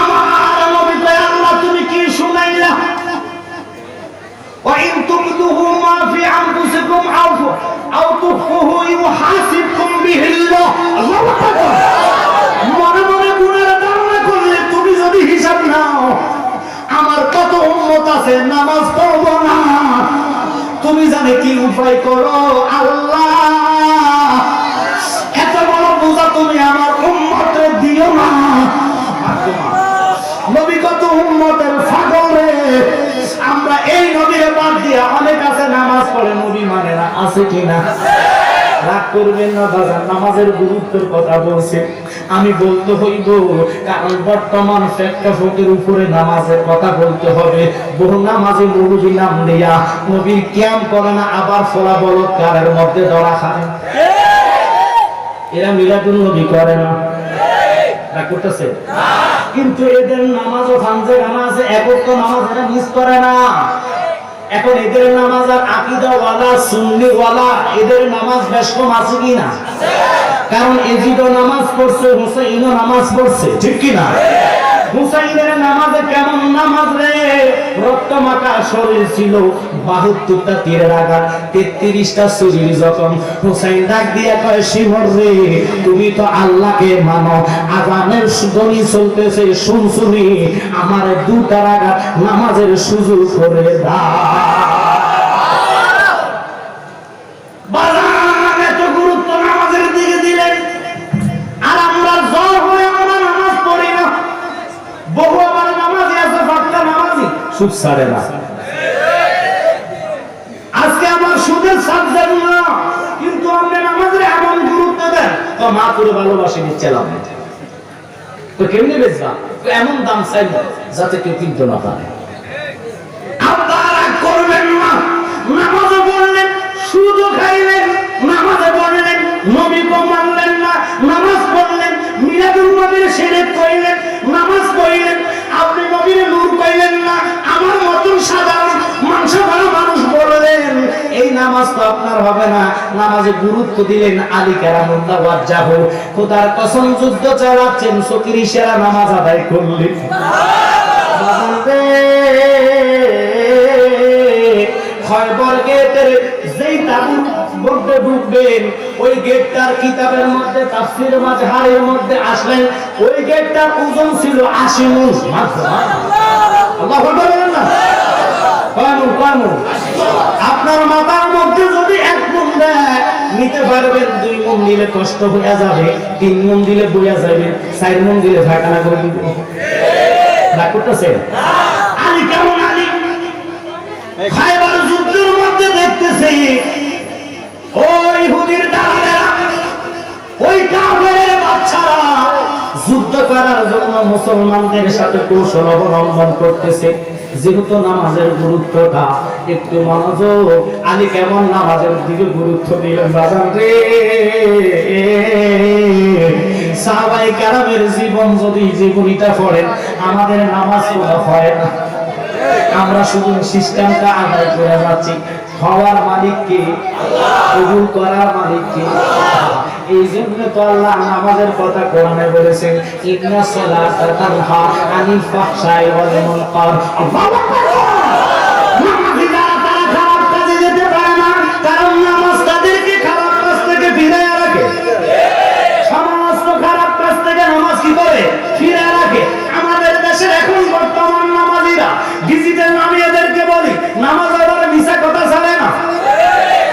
আমার নবী কয়, আল্লাহ তুমি কি শুনাইলা? وإن تبدوا ما في أنفسكم أو تخفوه يحاسبكم به الله. الله أكبر. মনে মনে গুনার ধারণা করলে তুমি যদি হিসাব নাও, আমার কত উম্মত আছে নামাজ পড়বো না, তুমি জানে কি উপায় করো? আল্লাহ এত বড় বোঝা তুমি আমার উম্মতে দিও না। নবী কত উম্মতের পাগলে, আমরা এই নবীর বাদ দিয়া অনেক আছে নামাজ পড়ে নবী মানে না, আছে কিনা? রাগ করবেন না বাজার, নামাজের গুরুত্বের কথা বলছে, আমি বলতে হইব, কারণ বর্তমান প্রেক্ষাপটের উপরে নামাজের কথা বলতে হবে। বহু নামাজে নবী নাম দিয়া নবীর কিয়াম করে না, আবার ফলা বলৎকারের মধ্যে ধরা খায়। এরা মিলাদুন নবী করে না, রাগ করতেছে। কিন্তু এদের নামাজও ফানজে নামাজ, একক নামাজ এরা মিস করে না। এখন এদের নামাজ আর আকীদাওয়ালা সুন্নিওয়ালা, এদের নামাজ বেশ কম আছে কিনা? কারণ এজিদও নামাজ পড়ছে, হুসাইনও নামাজ পড়ছে, ঠিক কিনা? হুসাইনের নামাজে কেমন নামাজ রে, রক্তমাখা শরীর ছিল, 72টা তীরের আঘাত, 33টা শরীর জখম। হুসাইন ডাক দিয়া কয়, শিমর রে, তুমি তো আল্লাহকে মানো, আজানের ধ্বনি চলতেছে শুনছুনি, আমার 2টার আঘাত নামাজের সুযোগ করে দাও। বাজার এত গুরুত্ব নামাজের দিকে দিলেন, আর আমরা জ্বর হয়ে আমরা নামাজ পড়ি না। বহু আবার নামাজি আছে, বাচ্চা নামাজি সুদ ছাড়ে না। আজকে আমার সুদের সাবজেক্ট না, কিন্তু আপনি নামাজের এমন গুরুত্ব দেন, তো মা পুরো ভালোবাসে নিচ্ছিলাম, তো কেমনি বেচবা, তো এমন দাম চাইব যাতে কেউ কিনতে না পারে। আপনারা করবেন না, নামাজে পড়লেন, সুদও খাইলেন, নামাজে পড়লেন, নবীকে মানলেন না, নামাজ পড়লেন, মিলাদুল নবীর শিরক কইলেন, নামাজ পড়লেন, আপনি নবীর নূর কইলেন না, আমার মতন সাধারণ মানুষ ভালো মানুষ বললেন, এই নামাজ তো আপনার হবে না। নামাজে গুরুত্ব দিলেন, আলী কেরামুল্লাহ ওয়াজ্জাহ, খোদার কসম যুদ্ধ চালাচ্ছেন, চকির ইশারা নামাজ আদায় করলেন। খয়বর গেটের যেই তাবুর মধ্যে ঢুকবেন, ওই গেটটার কিতাবের মধ্যে তাফসীর মাজহারের মধ্যে আসলেন, ওই গেটটার ওজন ছিল 80 মুন। আল্লাহু আকবার বলেন না, কয় মুন? আপনার মাথার মধ্যে যদি 1 মুন দেয় নিতে পারবেন, 2 মুন দিলে কষ্ট হয়ে যাবে, 3 মুন দিলে বইয়া যাবে, 4 মুন দিলে ফাঁকানা করে দিবে। না করতেছেন? আলী কেমন আলী? খায়বার যুদ্ধের মধ্যে দেখতেছে ওই ইহুদির দালালেরা, ওই কাফেরের বাচ্চারা যুদ্ধ করার জন্য মুসলমানদের সাথে কৌশল অবলম্বন করতেছে। যেহেতু নামাজের গুরুত্বটা একটু মনোযোগ, আলী কেমন নামাজের দিকে গুরুত্ব দিলেন বাজার রে। সাহাবায়ে কেরামের জীবন যদি জীবনীটা পড়েন, আমাদের নামাজ পড়া হয় না, আমরা শুধু সিস্টেমটা আদায় করে যাচ্ছি। হওয়ার মালিক কে? কবুল করার মালিক কে? এই জন্য তো আল্লাহ নামাজের কথা কোরআনে বলেছেন, ইন্নাস সালাতা তানহা আনিল ফাহশাই ওয়াল মুনকার। নামাজি যারা তারা খারাপ কাজে যেতে পারে না, কারণ নামাজ তাদেরকে খারাপ কাজ থেকে ফিরিয়ে রাখে। সমস্ত খারাপ কাজ থেকে নামাজ কি করে? ফিরিয়ে রাখে। আমাদের দেশের এখন বর্তমান নামাজিরা, ডিজিটাল আমি এদেরকে বলি, নামাজ পড়ে মিছা কথা চলে না,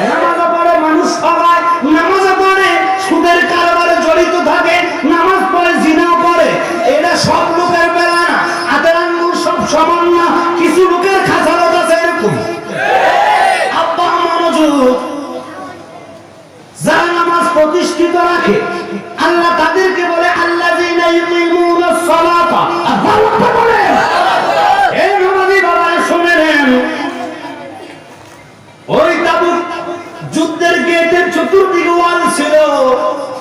নামাজ পড়ে মানুষ সবাই, নামাজ পড়ে সুদের কারবারে জড়িত থাকে, নামাজ পড়ে জিনা করে। এটা সব লোকের বেলা না, হাতের আঙ্গুল সব সমান না, কিছু লোকের খাসারত আছে এরকম। আব্বা মনোযোগ, যারা নামাজ প্রতিষ্ঠিত রাখে আল্লাহ তাদেরকে বলে আল্লাযীনা ইউকিমুনাস সালাতা। আল্লাহ বলে, এই নামাজি বাবা শুনেন, ওই তাবুক যুদ্ধের গেটের চতুর্দিকে ওয়াল ছিল,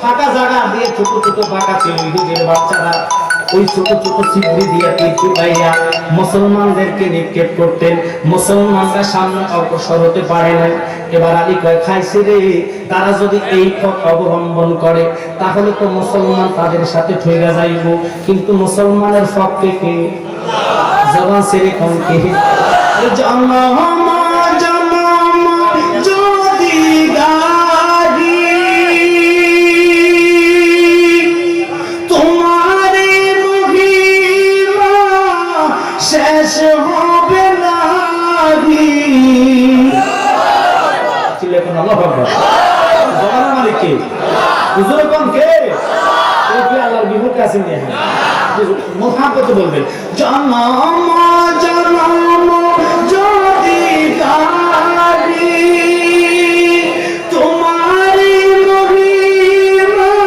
ফাঁকা জায়গা দিয়ে ছোট ছোট ফাঁকা ছিল, ইহুদির বাচ্চারা ওই ছোট ছোট ছিদ্রি দিয়ে তীর মুসলমানদেরকে নিক্ষেপ করতেন। মুসলমানরা সামনে অগ্রসর হতে পারে না। এবার আলী কয়, খাইছে রে, তারা যদি এই পথ অবলম্বন করে তাহলে তো মুসলমান তাদের সাথে ঠেকা যাইব, কিন্তু মুসলমানের পক্ষে কে? জবান ছেড়ে কোন কে? বলবেন জন্ম জন্ম যদি গাড়ি তোমার মহিমা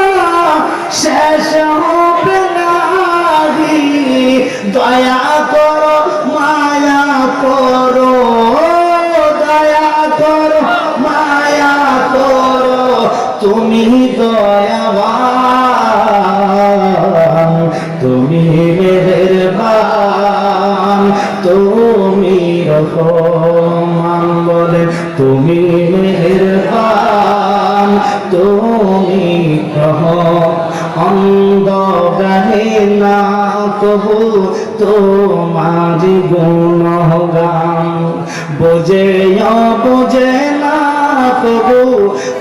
শেষ হবে নাহি, দয়া করো মায়া করো, দয়া করো মায়া করো, তুমি দয়াবান, তুমি মেহেরবান, অন্ধ গাহে না তবু তোমার গুণগান, বোঝে বোঝে না তবু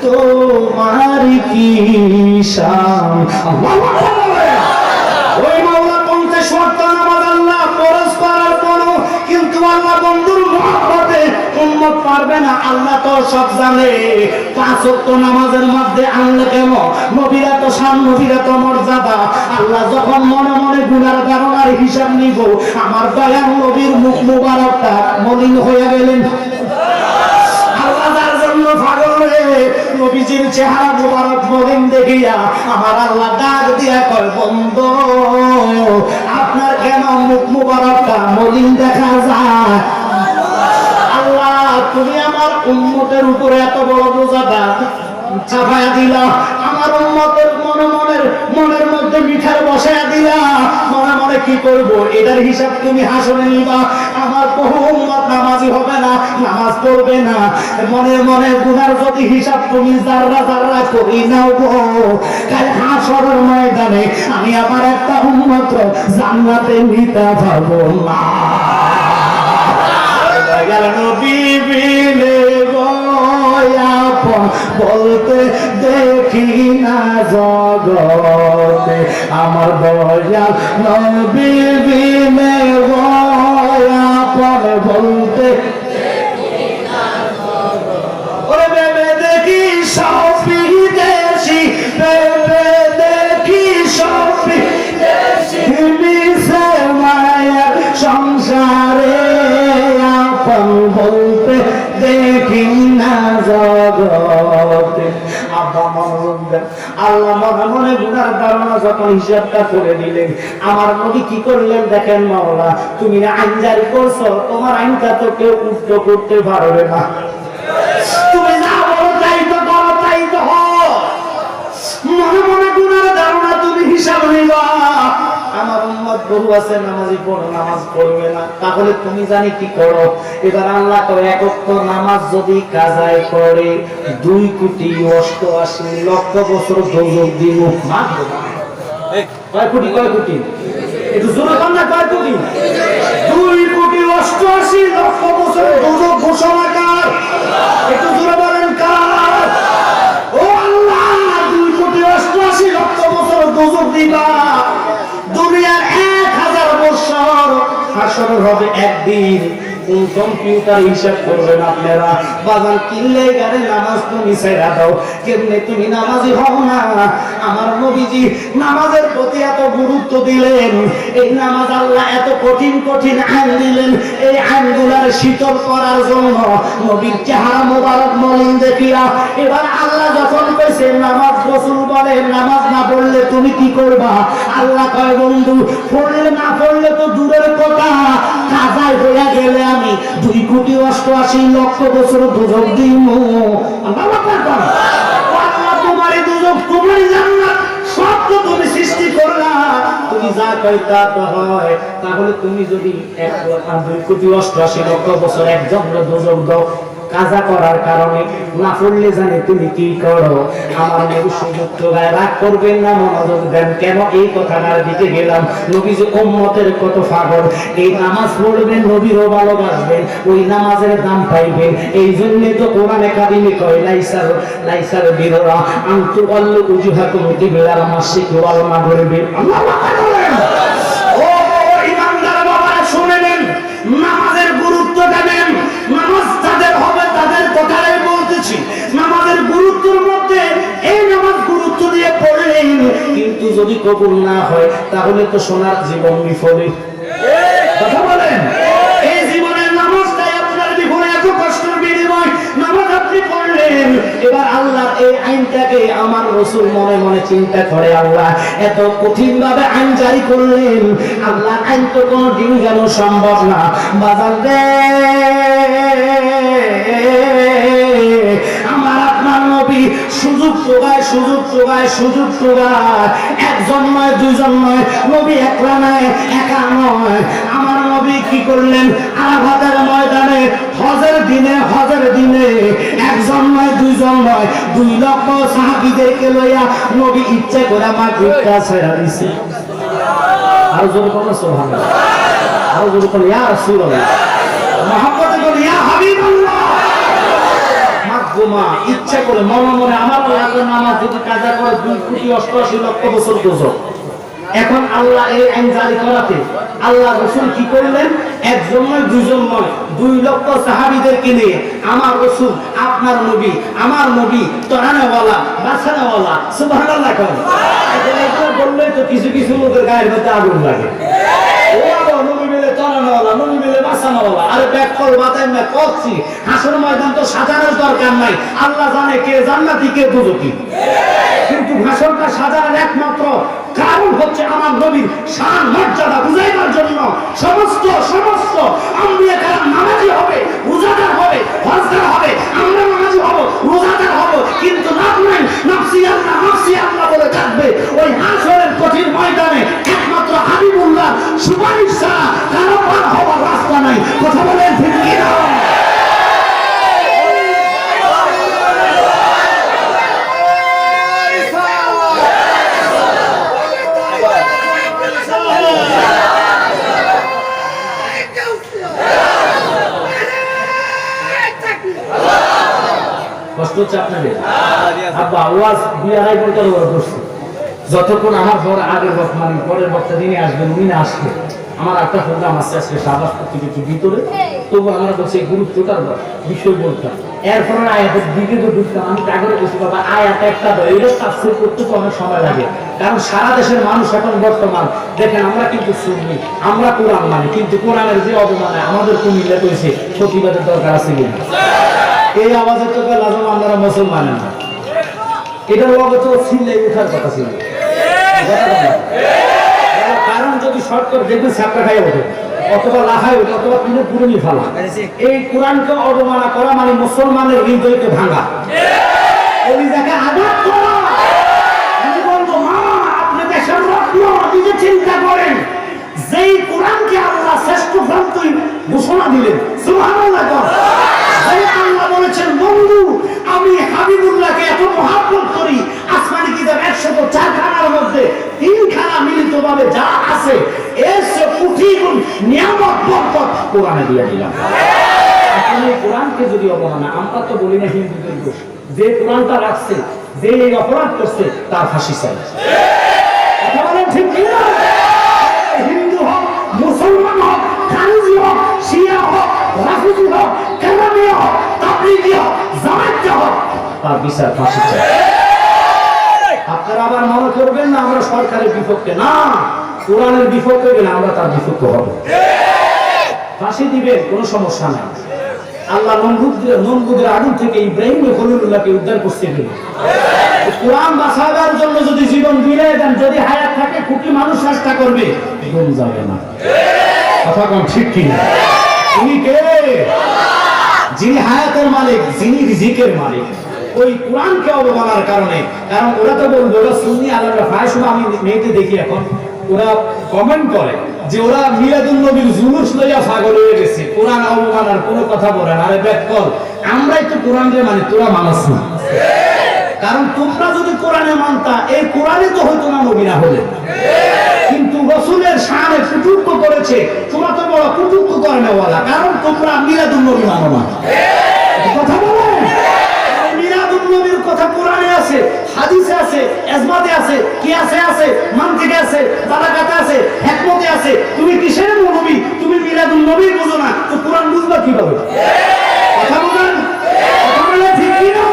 তোমার কি শান। ওই মাওলা 50 ওয়াক্ত নামাজ আল্লাহ ফরজ করার পরও কিন্তু আল্লাহ বন্ধুর মহব্বতে উম্মত পারবে না। আল্লাহ তো সব জানে। 5 ওয়াক্ত নামাজের মধ্যে আনলে কেন? নবীরা তো শান, নবীরা তো মর্যাদা। আল্লাহ যখন মনে মনে গুনার কারণের হিসাব নিব, আমার দয়াল নবীর মুখ মুবারকটা মলিন হয়ে গেলেন। আল্লাহ তার জন্য পাগল হয়ে নবীজির চেহারা মুবারক মলিন দেখিয়া আমার আল্লাহ ডাক দিয়া কয়, বন্ধু আপনার কেন মুখ মুবারকটা মলিন দেখা যায়? আল্লাহ তুমি আমার উম্মতের উপরে এত বড় বোঝাটা চাপায়া দিলা, আমার উম্মতের মনের মধ্যে মিঠার বসায়া দিলা। মনে মনে কি করব এটার হিসাব তুমি হাসরে নিবা। আমার বহু উম্মত নামাজি হবে না, নামাজ পড়বে না, মনে মনে গুনার যদি হিসাব তুমি জাররা জাররা করি নাও গো, কাল হাসরের ময়দানে আমি আমার একটা উম্মত জান্নাতে নিতে পারবো না। নবী বিনে বলতে দেখি না জগতে, আমার দয়াল নবী বিনে বলতে ওরে বেবে দেখি সব বিদেশি, বেবে দেখি সব বিদেশি, মিশে মায়ের সংসারে আপন বলতে দেখি না জগতে। আব্বা মনোযোগ দেন। আল্লাহ মনে মনে গুনার ধারণা যখন হিসাবটা করে দিলেন, আমার নবী কি করলেন দেখেন, মাওলা তুমি আইন জারি করছো, তোমার আইনটা তো কেউ উল্টো করতে পারবে না। তুমি যা বলো তাই তো করো, তাই তো হয়। মনে মনে গুনার ধারণা তুমি হিসাব নিবা। আমার উম্মত বহু আছে নামাজি পড়ো, নামাজ পড়বে না, তাহলে তুমি জানি কি করো। এবার আল্লাহ কয়, এক ওয়াক্ত নামাজ যদি কাজায় করে 2,88,00,000 বছর দোজখ দিব। কয় কোটি? কয় কোটি? একটু জোরে বল না, কয় কোটি? 2,88,00,000 বছর দোজখ ঘোষণা কার? একটু জোরে বলেন কার? ও আল্লাহ, 2,88,00,000 বছর দোজখ দিবা। দুনিয়ার 1000 বছর হাসর হবে একদিন। কম্পিউটার হিসাব করবেন আপনারা। বাজান কিনলে গাড়ি নামাজ তুমি ছেড়া দাও, কেমনে তুমি নামাজি হও না? আমার নবীজি নামাজের প্রতি এত গুরুত্ব দিলেন, এই নামাজ আল্লাহ এত কঠিন কঠিন আইন দিলেন, এই আইনগুলার শীতল করার জন্য নবীর চেহারা মোবারক মলিন দেখিয়া এবার আল্লাহ যখন কইছে নামাজ রাসূল বলে নামাজ না পড়লে তুমি কি করবা? আল্লাহ কয়, বন্ধু পড়লে না পড়লে তো দূরের কথা, কাজায় হয়ে গেলে আমি 2,88,00,000 বছর দোজখ দিব। আল্লাহ তোমার দুজখ, তোমার জান্নাত সব তো তুমি সৃষ্টি করলা, তুমি যা কই তা তো হয়। তাহলে তুমি যদি 2,88,00,000 বছর একজন দোজখ দাও, কাজা করার কারণে না পড়লে জানে তুমি কি করো। আমার নবী সুযোগ গায়ে রাগ করবেন না, মনোযোগ দেন। কেন এই কথাটার দিকে গেলাম? নবী যে উম্মতের কত পাগল, এই নামাজ পড়বেন নবীরও ভালোবাসবেন, ওই নামাজের দাম পাইবেন। এই জন্য তো কোরআনে কারিমে কয়, লাইসার বিররা আনতু আল্লু উজুহাকুম কিবলাল মাশরিকি ওয়াল মাগরিবি। আল্লাহু আকবার। ও ইমানদার বাবারা শুনে নেন, নামাজের গুরুত্ব দেবেন। নামাজ যাদের হবে তাদের কথাই বলতেছি। নামাজের গুরুত্বের মধ্যে এই নামাজ গুরুত্ব দিয়ে পড়লেন, কিন্তু যদি কবুল না হয় তাহলে তো সোনার জীবন বিফলে। কথা বলেন, এই জীবনের নামাজটাই আপনার জীবনে এত কষ্টের বিনিময় নামাজ আপনি পড়লেন। এবার আল্লাহ এই আইনটাকে আমার রাসূল মনে মনে চিন্তা করে, আল্লাহ এত কঠিন ভাবে আইন জারি করলেন, আল্লাহ আইন তো কোনো দিন গেল সম্ভব না। বাজার দে আমার আপনার নবী সুযোগ যোগায়, সুযোগ যোগায়, সুযোগ যোগায়। একজন নয়, দুইজন নয়, নবী একলা নয়, একা নয়। আমার নবী কি করলেন? আরাফাতের ময়দানে হজের দিনে একজন নয়, দুইজন নয়, 2 লক্ষ সাহাবীদেরকে লইয়া নবী ইচ্ছা করে মাগরিবটা ছেড়ে দিছে। আর জোরে বলো সুবহানাল্লাহ, আর জোরে বলো ইয়া রাসূলুল্লাহ, মহব্বতে বলি ইয়া হাবিবাল্লাহ। মাগমা ইচ্ছা করে মনে মনে আমার আল্লাহর নামাজ যদি কাজা করে 2,88,00,000 বছর দোজখ। এখন আল্লাহ এই আইন জারি করাতে আল্লাহ রাসূল কি করলেন? একজন নয়, দুইজন নয়, 2 লক্ষ সাহাবীদেরকে নিয়ে আমার রাসূল, আপনার নবী, আমার নবী, তরানাওয়ালা, বাসানাওয়ালা, সুবহানাল্লাহ করেন। এটা বললেই তো কিছু কিছু লোকের গায়ের মধ্যে আগুন লাগে। ও বাবা, নবী মিলে তরানাওয়ালা, নবী মিলে বাসানাওয়ালা, আরে ব্যাক কল বাতাই না করছি। হাসর ময়দান তো সাজানোর দরকার নাই, আল্লাহ জানে কে জান্নাতি কে দুজকি। কিন্তু ভাষণটা সাজানোর একমাত্র কারণ হচ্ছে আমার নবীর শান মর্যাদা বুঝাইবার জন্য সমস্ত আম্বিয়া কারাম নামাজি হবে, রোজাদার হবে, হজদার হবে, আমরা নামাজি হব, রোজাদার হব, কিন্তু লাভ নাই, নফসি আল্লাহ বলে থাকবে। ওই হাসরের কঠিন ময়দানে একমাত্র হাবিবুল্লাহ সুপারিশ ছাড়া কারো পার হওয়ার রাস্তা নাই। কথা বলেন ঠিক কি না? কষ্ট হচ্ছে আপনাদের? আব্বা আওয়াজ 2-2.5 ঘন্টা করছে। যতক্ষণ আমার আগের বক্তা পরের বক্তা যিনি আসবেন উনি না আসবে, আমার একটা প্রোগ্রাম আছে আজকে শাহবাজ পত্রিকার ভিতরে, তবু আমরা বলছি এই গুরুত্বটার বিষয় বলতাম। এরপরে আয়াতের দিকে তো ঢুকতাম, আমি কাগজে বসে বাবা আয়াত একটা এটা তাফসীর করতে তো অনেক সময় লাগে, কারণ সারা দেশের মানুষ এখন বর্তমান দেখেন আমরা কিন্তু শুনি, আমরা কোরআন মানি, কিন্তু কোরআনের যে অবমানে আমাদের কুমিল্লা করেছে প্রতিবাদের দরকার আছে কিনা? এই আওয়াজের তো লাজম আমরা মুসলমান না, এটার অবস্থা ছিলেই উঠার কথা ছিল। কারণ যদি শর্টকাট দেখবেন ছাপটা খাই ওঠে, অথবা লাফাই ওঠে, অথবা তিনি পুরনি ফালা। এই কোরআনকে অবমাননা করা মানে মুসলমানের হৃদয়কে ভাঙা, কলিজাকে আঘাত করা। আমি বলবো মা, আপনি দেশের রত্ন, নিজে চিন্তা করেন, যেই কোরআনকে আল্লাহ শ্রেষ্ঠ গ্রন্থ ঘোষণা দিলেন, সুবহানাল্লাহ। আল্লাহ বলেছেন বন্ধু আমি হাবিবুল্লাহকে এত মহব্বত করি, আসমানি কিতাব 104 খানার মধ্যে 3 খানা মিলিতভাবে যা আছে এর সে কোটি গুণ নিয়ামত বরকত কোরআনে দিয়ে দিলাম। এখন এই কোরআনকে যদি অবমাননা, আমরা তো বলি না হিন্দুদের দোষ, যে কোরআনটা রাখছে, যে এই অপরাধ করছে তার ফাঁসি চাই। কথা বলেন ঠিক কি না? হিন্দু হোক, মুসলমান হোক, খারিজি হোক, শিয়া হোক, রাফিজি হোক, কালামি হোক, তাবলিগি হোক, জামায়াত হোক, তার বিচার ফাঁসি চাই। আপনারা আবার মনে করবেন না আমরা সরকারের বিপক্ষে, না, কোরআনের বিপক্ষে গেলে আমরা তার বিপক্ষ হব। ফাঁসি দিবে কোনো সমস্যা নাই। আল্লাহ নমরুদের আগুন থেকে ইব্রাহিম খলিলুল্লাহকে উদ্ধার করতে গেলে কোরআন বাঁচাবার জন্য যদি জীবন বিলিয়ে দেন, যদি হায়াত থাকে কোটি মানুষ চেষ্টা করবে, ঘুম যাবে না। কথা কোন ঠিক কি না? তিনি কে? যিনি হায়াতের মালিক, যিনি রিজিকের মালিক। ওই কোরআনকে অবমাননার কারণে, কারণ ওরা তো বলবে ওরা সুন্নি আলেমরা, প্রায় সময় আমি মেয়েতে দেখি এখন ওরা কমেন্ট করে যে ওরা মিলাদুন নবীর জুলুস লইয়া পাগল হয়ে গেছে, কোরআন অবমাননার কোনো কথা বলে না। আরে ব্যাক কল, আমরাই তো কোরআনকে মানি, তোরা মানাস না। কারণ তোমরা যদি কোরআনে মানতা, এই কোরআনে তো হইতো না নবী না হলে। কিন্তু রাসূলের শানে কুটুক্ত করেছে, তোমরা তো বড় কুটুক্ত করেনওয়ালা, কারণ তোমরা মিলাদুন নবী মানো না। কথা বলেন, মিলাদুন নবীর কথা কোরআনে আছে, হাদিসে আছে, ইজমাতে আছে, কিয়াসে আছে, মানতিকে আছে, বালাগাতে আছে, হিকমতে আছে। তুমি কিসের নবী? তুমি মিলাদুন নবী বুঝো না, তো কোরআন বুঝবা কিভাবে? কথা বলেন, কথা বলে ঠিক কি না?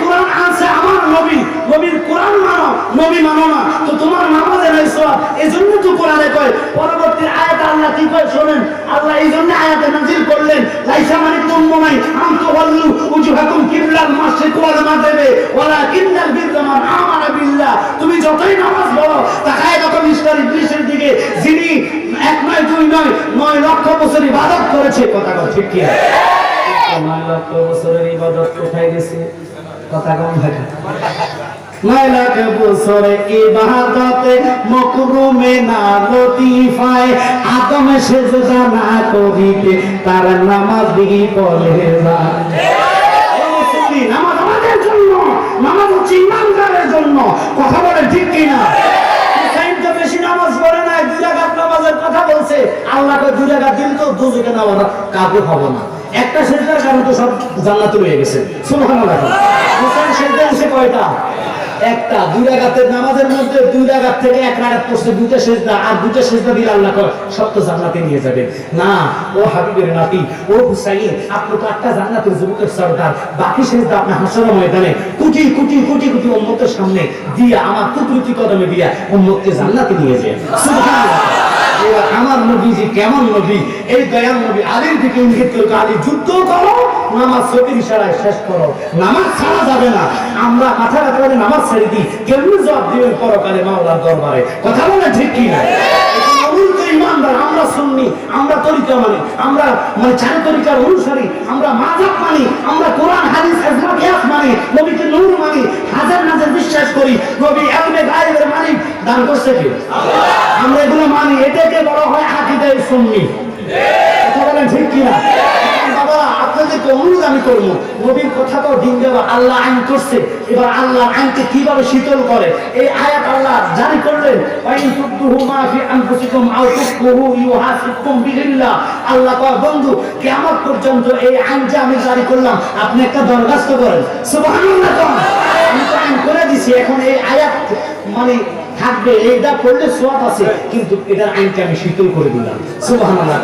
কোরআন আছে আমার নবী, নবীর কোরআন মানো, নবী মানো না, তো তোমার নামাজে নাই সওয়াব। এজন্য তো কোরআনে কয়, পরবর্তী আয়াতে আল্লাহ কি কয় শুনেন, আল্লাহ এইজন্য আয়াতে নাযিল করলেন, লাইসা মানে তোমরা নাই আনতু ওয়াল্লু উজুহাকুম কিবলাল মাশরিক ওয়াল মাগরিব ওয়ালাকিন্নাল বিররা মান আমানা বিল্লাহ। তুমি যতই নামাজ পড়ো, তাকায় যখন ইবলিসের দিকে, যিনি 1 নয় 2 নয় 9 লক্ষ বছর ইবাদত করেছে। কথা কয় ঠিক কি? 9 লক্ষ বছরের ইবাদত কোথায় গেছে? কথা কম থাকে। নয় লাখ বছরে ইবাদতে মকরুমে না লতিফায় আদম সেজদা না করিতে তার নামাজ দিই পড়ে না। নামাজ আমাদের জন্য, নামাজ হচ্ছে ইমানদারের জন্য। কথা বলে ঠিক কিনা? হুসাইন তো বেশি নামাজ পড়ে না, 2 রাকাত নামাজের কথা বলছে। আল্লাহকে 2 রাকাত দিন তো দুজকে নামাজ কাবু হবে না। একটা সেজদার কারণে তো সব জান্নাতে রয়ে গেছে। সুবহানাল্লাহ। হুসাইন সেজদা এসে কয়টা? একটা। 2 রাকাতের নামাজের মধ্যে 2 রাকাত থেকে 1 রাকাত পড়ছে, 2টা সেজদা, আর 2টা সেজদা দিলে আল্লাহ কয় সব তো জান্নাতে নিয়ে যাবে। না, ও হাবিবের নাতি, ও হুসাইন, আপনি তো একটা জান্নাতের যুবকের সরদার। বাকি সেজদা আপনি হাসরের ময়দানে কোটি কোটি কোটি কোটি উম্মতের সামনে দিয়া, আমার কুদরতি কদমে দিয়া উম্মতকে জান্নাতে নিয়ে যায়। সুবহানাল্লাহ। আমার নবীজি কেমন নবী! এই দয়াল নবী আলীর দিকে ইঙ্গিত করে, আলী যুদ্ধ করো, নামাজ চোখের ইশারায় শেষ করো। নামাজ ছাড়া যাবে না। আমরা মাথা রাখলে নামাজ ছেড়ে দিই, কেমনি জবাব দিবেন পরকালে মাওলার দরবারে? কথা বলে ঠিক কি না? ইমানদার আমরা সুন্নি, আমরা তরিকা মানি, আমরা মানে 4 তরিকার অনুসারী, আমরা মাযহাব মানি, আমরা কোরআন হাদিস ইজমা কিয়াস মানি, নবীকে নূর মানি, হাজার হাজার বিশ্বাস করি। নবী ইলমে গায়বের মালিক, দান করছে কে? আমরা এগুলো মানি। এটাকে বলা হয় আকীদায়ে সুন্নি। কথা বলেন ঠিক কি না? বাবা, আপনাদেরকে অনুরোধ আমি করবো, নবীর কথা তো দিন দেওয়া, আল্লাহ আইন করছে, এবার আল্লাহ আইনকে কিভাবে শীতল করে এই আয়াত আল্লাহ জারি করলেন। ওয়াইন তুবদুহু মা ফি আনফুসিকুম আও তুখফুহু ইউহাসিবকুম বিহিল্লাহ। আল্লাহ কয়, বন্ধু, কিয়ামত পর্যন্ত এই আইন যে আমি জারি করলাম, আপনি একটা দরখাস্ত করেন। সুবহানাল্লাহ। আমি তো আইন করে দিছি, এখন এই আয়াত মানে থাকবে, এইটা পড়লে সওয়াব আছে, কিন্তু এটার আইনকে আমি শীতল করে দিলাম। সুবহানাল্লাহ।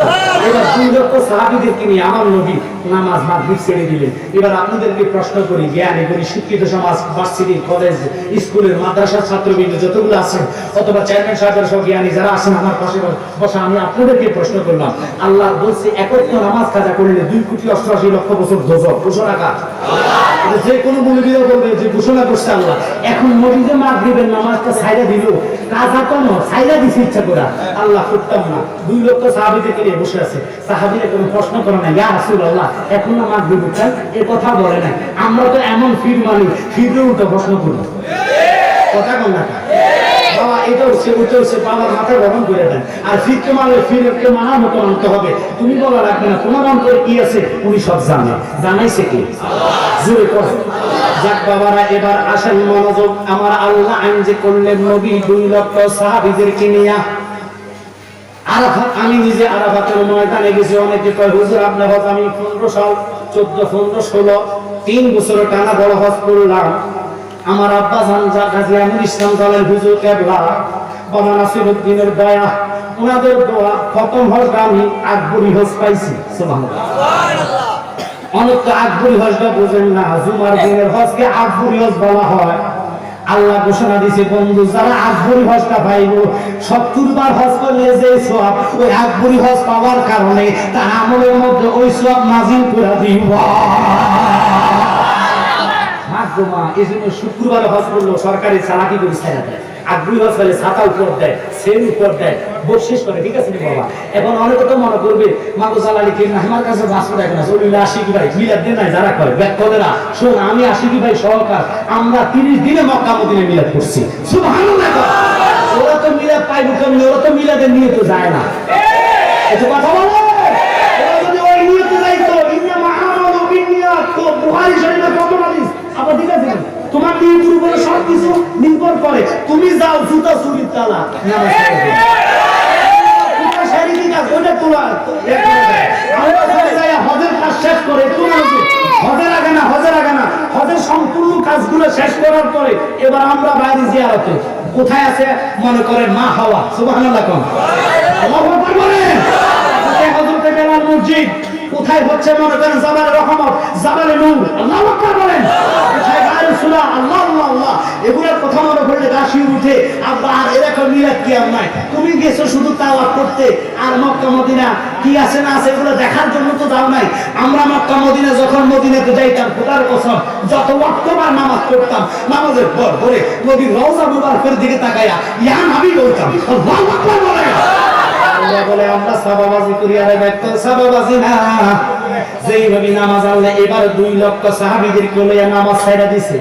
এবার 2 লক্ষ সাহাবীদেরকে নিয়ে আমার নবী নামাজ মাগরিব ছেড়ে দিলেন। এবার আপনাদেরকে প্রশ্ন করি, জ্ঞানী করি, শিক্ষিত সমাজ, ভার্সিটি, কলেজ, স্কুলের, মাদ্রাসার ছাত্রবৃন্দ যতগুলো আছেন, অথবা চেয়ারম্যান সাহেবের সব জ্ঞানী যারা আছেন আমার পাশে বসা, আমি আপনাদেরকে প্রশ্ন করলাম, আল্লাহ বলছে একত্র নামাজ কাজা করলে 2,88,00,000 বছর দোজখ। ঘোষণা কাজ যে কোনো মৌলবীরা বলবে যে ঘোষণা করছে আল্লাহ। এখন নবীকে মাগরিবের নামাজটা ছাইরা দিল, কাজা কেন ছাইরা দিছে ইচ্ছা করে? আল্লাহ করতাম না। 2 লক্ষ সাহাবীদেরকে নিয়ে বসে আছে, সাহাবীরা কোনো প্রশ্ন করে না, ইয়া রাসূলুল্লাহ এখন না মাগরিব উঠান, এ কথা বলে না। আমরা তো এমন ফির মানি, ফিরে উঠে প্রশ্ন করি। কথা কোন না বাবা, এটা হচ্ছে ওটা হচ্ছে, বাবার মাথা গরম করে দেন। আর ফিরকে মানলে ফিরকে মানার মতো মানতে হবে। তুমি বলা রাখবে না, তোমার অন্তরে কি আছে উনি সব জানে। জানাইছে কি? জোরে করে। যাক বাবারা, এবার আসেন মনোযোগ। আমার আল্লাহ আইন যে করলেন, নবী 2 লক্ষ সাহাবীদেরকে নিয়ে আরাফাত, আমি নিজে আরাফাতের ময়দানে গেছি। অনেকে কয় হুজুর আপনার হজ, আমি 15 সাল 14, 15, 16 3 বছর টানা বড় হজ করলাম। আমার আব্বা জান কাজী আমির ইসলাম দলের হুজুর কেবলা বাবা নাসিরউদ্দিনের দয়া, ওনাদের দোয়া, প্রথম হজটা আমি আকবরী হজ পাইছি। সুবহানাল্লাহ। অনেক তো আকবরী হজটা বোঝেন না, জুমার দিনের হজকে আকবরী হজ বলা হয়। আল্লাহ ঘোষণা দিয়েছে, বন্ধু যারা আকবরী হজটা পাইব, 70 বার হজ করলে যে সওয়াব, ওই আকবরী হজ পাওয়ার কারণে তার আমলের মধ্যে ওই সওয়াব নাজিল করে দিব। এজন্য শুক্রবার হজ করলো সরকারি চালাকি করে ছাড়া দেয়। আকবরী হজ করলে ছাতা উপর দেয়, সেল উপর দেয়, বকশিশ করে। ঠিক আছে বাবা? এখন অনেকে তো মনে করবে মাগো জ্বালালি কি না, আমার কাছে 500 টাকা না, চলিলে আশিকি ভাই মিলাদ দেন নাই যারা কয় ব্যাক করে না। শোন, আমি আশিকি ভাই সহকার, আমরা 30 দিনে মক্কা মদিনায় মিলাদ করছি। সুবহানাল্লাহ। ওরা তো মিলাদ পাইবো কেমনে? ওরা তো মিলাদের নিয়ে তো যায় না। এটা কথা বলে, ওরা যদি ওই নিয়তে যাইতো, ইন্নামা আমালু বিন্নিয়াত, তো বুখারী শরীফের কত হাদিস আবার ঠিক আছে। তোমার নিয়তের উপরে সবকিছু নির্ভর করে। তুমি যাও জুতা চুরির তালা নামাজ পড়বে, তোমার শারীরিক কাজ ওটা তোমার আমরা চলে যাই হজের কাজ শেষ করে, তোমার হজের আগে না, হজের আগে না, হজের সম্পূর্ণ কাজগুলো শেষ করার পরে এবার আমরা বাইরে জিয়ারতে কোথায় আছে মনে করেন মা হাওয়া। সুবহানাল্লাহ। আল্লাহু আকবার বলেন। হযরত বেলাল মসজিদ কোথায় হচ্ছে মনে করেন জাবালে রহমত, জাবালে নূর। আল্লাহু আকবার বলেন। কোথায় গায়ে সুরা আল্লাহ আল্লাহ আল্লাহ, এগুলোর কথা মনে পড়লে গাছি উঠে। আর এরকম মিলাদ কি আর নাই? তুমি গেছো শুধু তাওয়াফ করতে, আর মক্কা মদিনা কি আছে না আছে এগুলো দেখার জন্য তো যাও নাই। আমরা মক্কা মদিনা যখন মদিনাতে যাইতাম, খোদার কসম যত ওয়াক্তবার নামাজ পড়তাম, নামাজের পর পরে নবীর রওজা মুবারকের দিকে তাকায়া ইয়া নবী বলতাম। আল্লাহু আকবার বলেন। আল্লাহ বলে আমরা সাবাবাজি করি, আরে ব্যক্ত সাবাবাজি না। যেই নবী নামাজ আল্লাহ এবার 2 লক্ষ সাহাবীদেরকে লইয়া নামাজ ছাইড়া দিছে,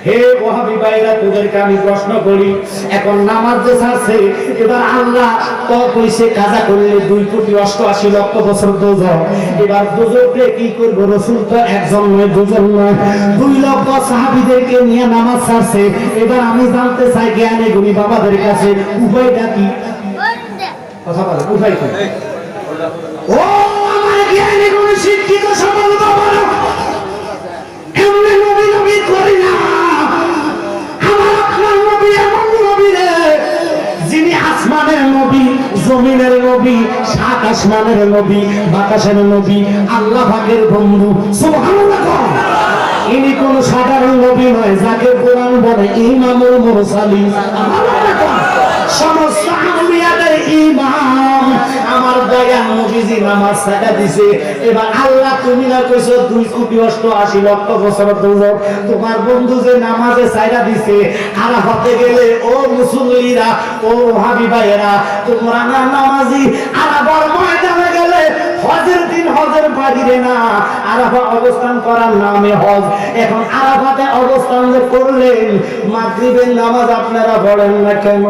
হে ওয়াহাবি ভাইরা, তোদেরকে আমি প্রশ্ন করি, এখন নামাজ যে ছাড়ছে, এবার আল্লাহ তো কইছে কাজা করলে 2,88,00,000 বছর দোজখ। এবার দোজখে কি করবো? রসুল তো একজন নয়, দুজন নয়, 2 লক্ষ সাহাবীদেরকে নিয়ে নামাজ ছাড়ছে। এবার আমি জানতে চাই জ্ঞানী গুণী বাবাদের কাছে উপায়টা কি? কথা বলে উপায় কি? ও আমার জ্ঞানী গুণী শিক্ষিত সফল বাবারা, এমনি নবী নবী করি না। আমার আপনার নবী এমন নবী রে, যিনি আসমানের নবী, জমিনের নবী, সাত আসমানের নবী, বাতাসের নবী, আল্লাহ পাকের বন্ধু। সুবহানাল্লাহ। ইনি কোন সাধারণ নবী নয়, যাকে কোরআন বলে ইমামুল মুরসালিন। সমস্ত আম্বিয়াদের ইমাম আমার দয়ার নবীজি নামাজ ছাড়া দিছে। এবার আল্লাহ তুমি না কইছো 2,88,00,000 বছর দৌড়, তোমার বন্ধু যে নামাজে ছাড়া দিছে, আরাফাতে গেলে ও মুসল্লিরা, ও হাবিবাইরা, তোমরা না নামাজি, আরাফার ময়দানে গেলে হজের দিন হজের বাড়িরে না, আরাফা অবস্থান করার নামে হজ। এখন আরাফাতে অবস্থান যে করলেন, মাগরিবের নামাজ আপনারা পড়েন না কেন?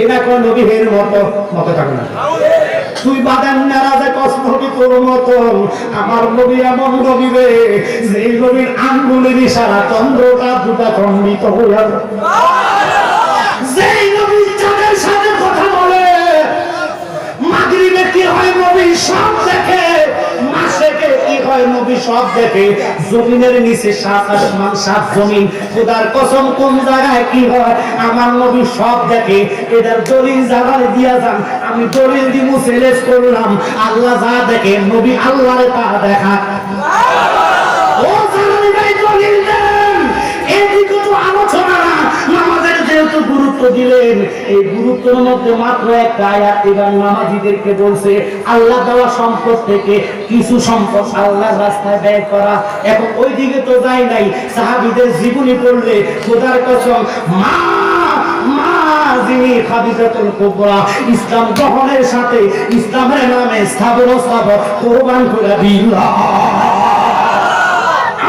এটা কোন নবী এর মতো মতো থাকে না। তুই বাদান নারাজে কষ্ট হবি তোর মতন। আমার নবী এমন নবী রে, যে নবীর আঙ্গুলের ইশারা চন্দ্রটা দুটা খণ্ডিত হয়ে যাবে। যেই নবী চাঁদের সাথে কথা বলে, মাগরিবে কি হয় নবী সব দেখে, মাসেকে কি হয় নবী সব দেখে। জমিনের নিচে 7 আসমান 7 জমিন, খোদার কসম কোন জায়গায় কি হয় আমার নবী সব দেখে। এটার দলিল জানালে দিয়া যান, আমি দলিল দিমু, চ্যালেঞ্জ করলাম, আল্লাহ যা দেখে নবী আল্লাহরে তা দেখা। ও জানালি ভাই দলিল দেন, এদিকে তো আলোচনা না, নামাজের যেহেতু গুরুত্ব দিলেন, এই গুরুত্বের মধ্যে মাত্র একটা আয়াত এবার নামাজীদেরকে বলছে আল্লাহ দেওয়া সম্পদ থেকে কিছু সম্পদ আল্লাহর রাস্তায় ব্যয় করা। এখন ওই দিকে তো যাই নাই, সাহাবীদের জীবনী পড়লে খোদার কসম, মা যিনি খাদিজাতুল কুবরা ইসলাম গ্রহণের সাথে ইসলামের নামে স্থাবর কোরবান করে দিল।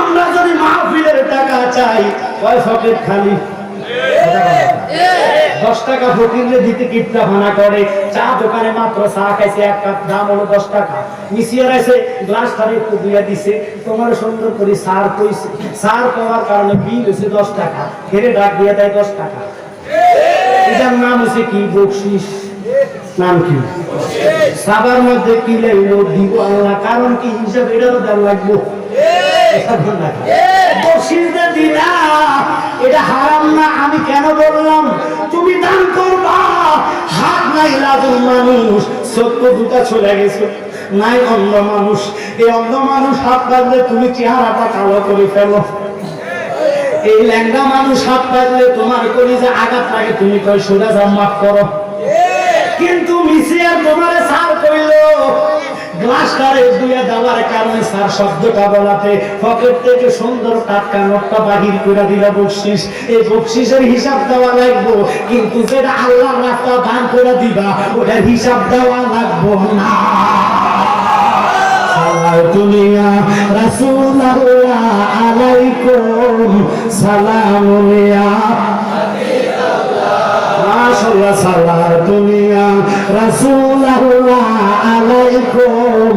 আমরা যদি মাহফিলের টাকা চাই, কয় পকেট খালি? 10 টাকা ফকিররে দিতে কিপটা ভানা করে। চা দোকানে মাত্র চা খাইছে, এক কাপ দাম হলো 10 টাকা। মিশিয়ে রাখছে, গ্লাস তারে একটু দিয়া দিছে, তোমার সুন্দর করে সার কইছে, সার পাওয়ার কারণে বিল হয়েছে 10 টাকা, ফেরে ডাক দিয়ে দেয় 10 টাকা। এটার নাম হচ্ছে কি? বকশিস। নাম কি? সাবার মধ্যে কি লাগলো দিব আল্লাহ, কারণ কি হিসাব এটারও দাম লাগবো। বকশিসটা দিলা, এটা হারাম না। আমি কেন বললাম তুমি দান করবা? হাত নাই লাজুক মানুষ, চোখ দুটা চলে গেছে, নাই অন্ধ মানুষ। এই অন্ধ মানুষ হাত পাতলে তুমি চেহারাটা কালো করে ফেলো। এই ল্যাংড়া মানুষ হাত পাতলে তোমার করি যে আঘাত লাগে, তুমি কই সোজা যা মাফ করো। কিন্তু মিশিয়ে তোমার সার কইল, গ্লাসটারে দুইয়া দেওয়ার কারণে স্যার শব্দটা বলাতে পকেট থেকে সুন্দর টাটকা নোটটা বাহির করে দিল বকশিস। এই বকশিসের হিসাব দেওয়া লাগবো, কিন্তু যেটা আল্লাহর রাস্তা দান করে দিবা ওটার হিসাব দেওয়া লাগবো না। দুনিয়া রাসূলুল্লাহ আলাইকুম সালামুল্লাহ মাশাআল্লাহ। সালাতুনিয়া রাসূলুল্লাহ আলাইকুম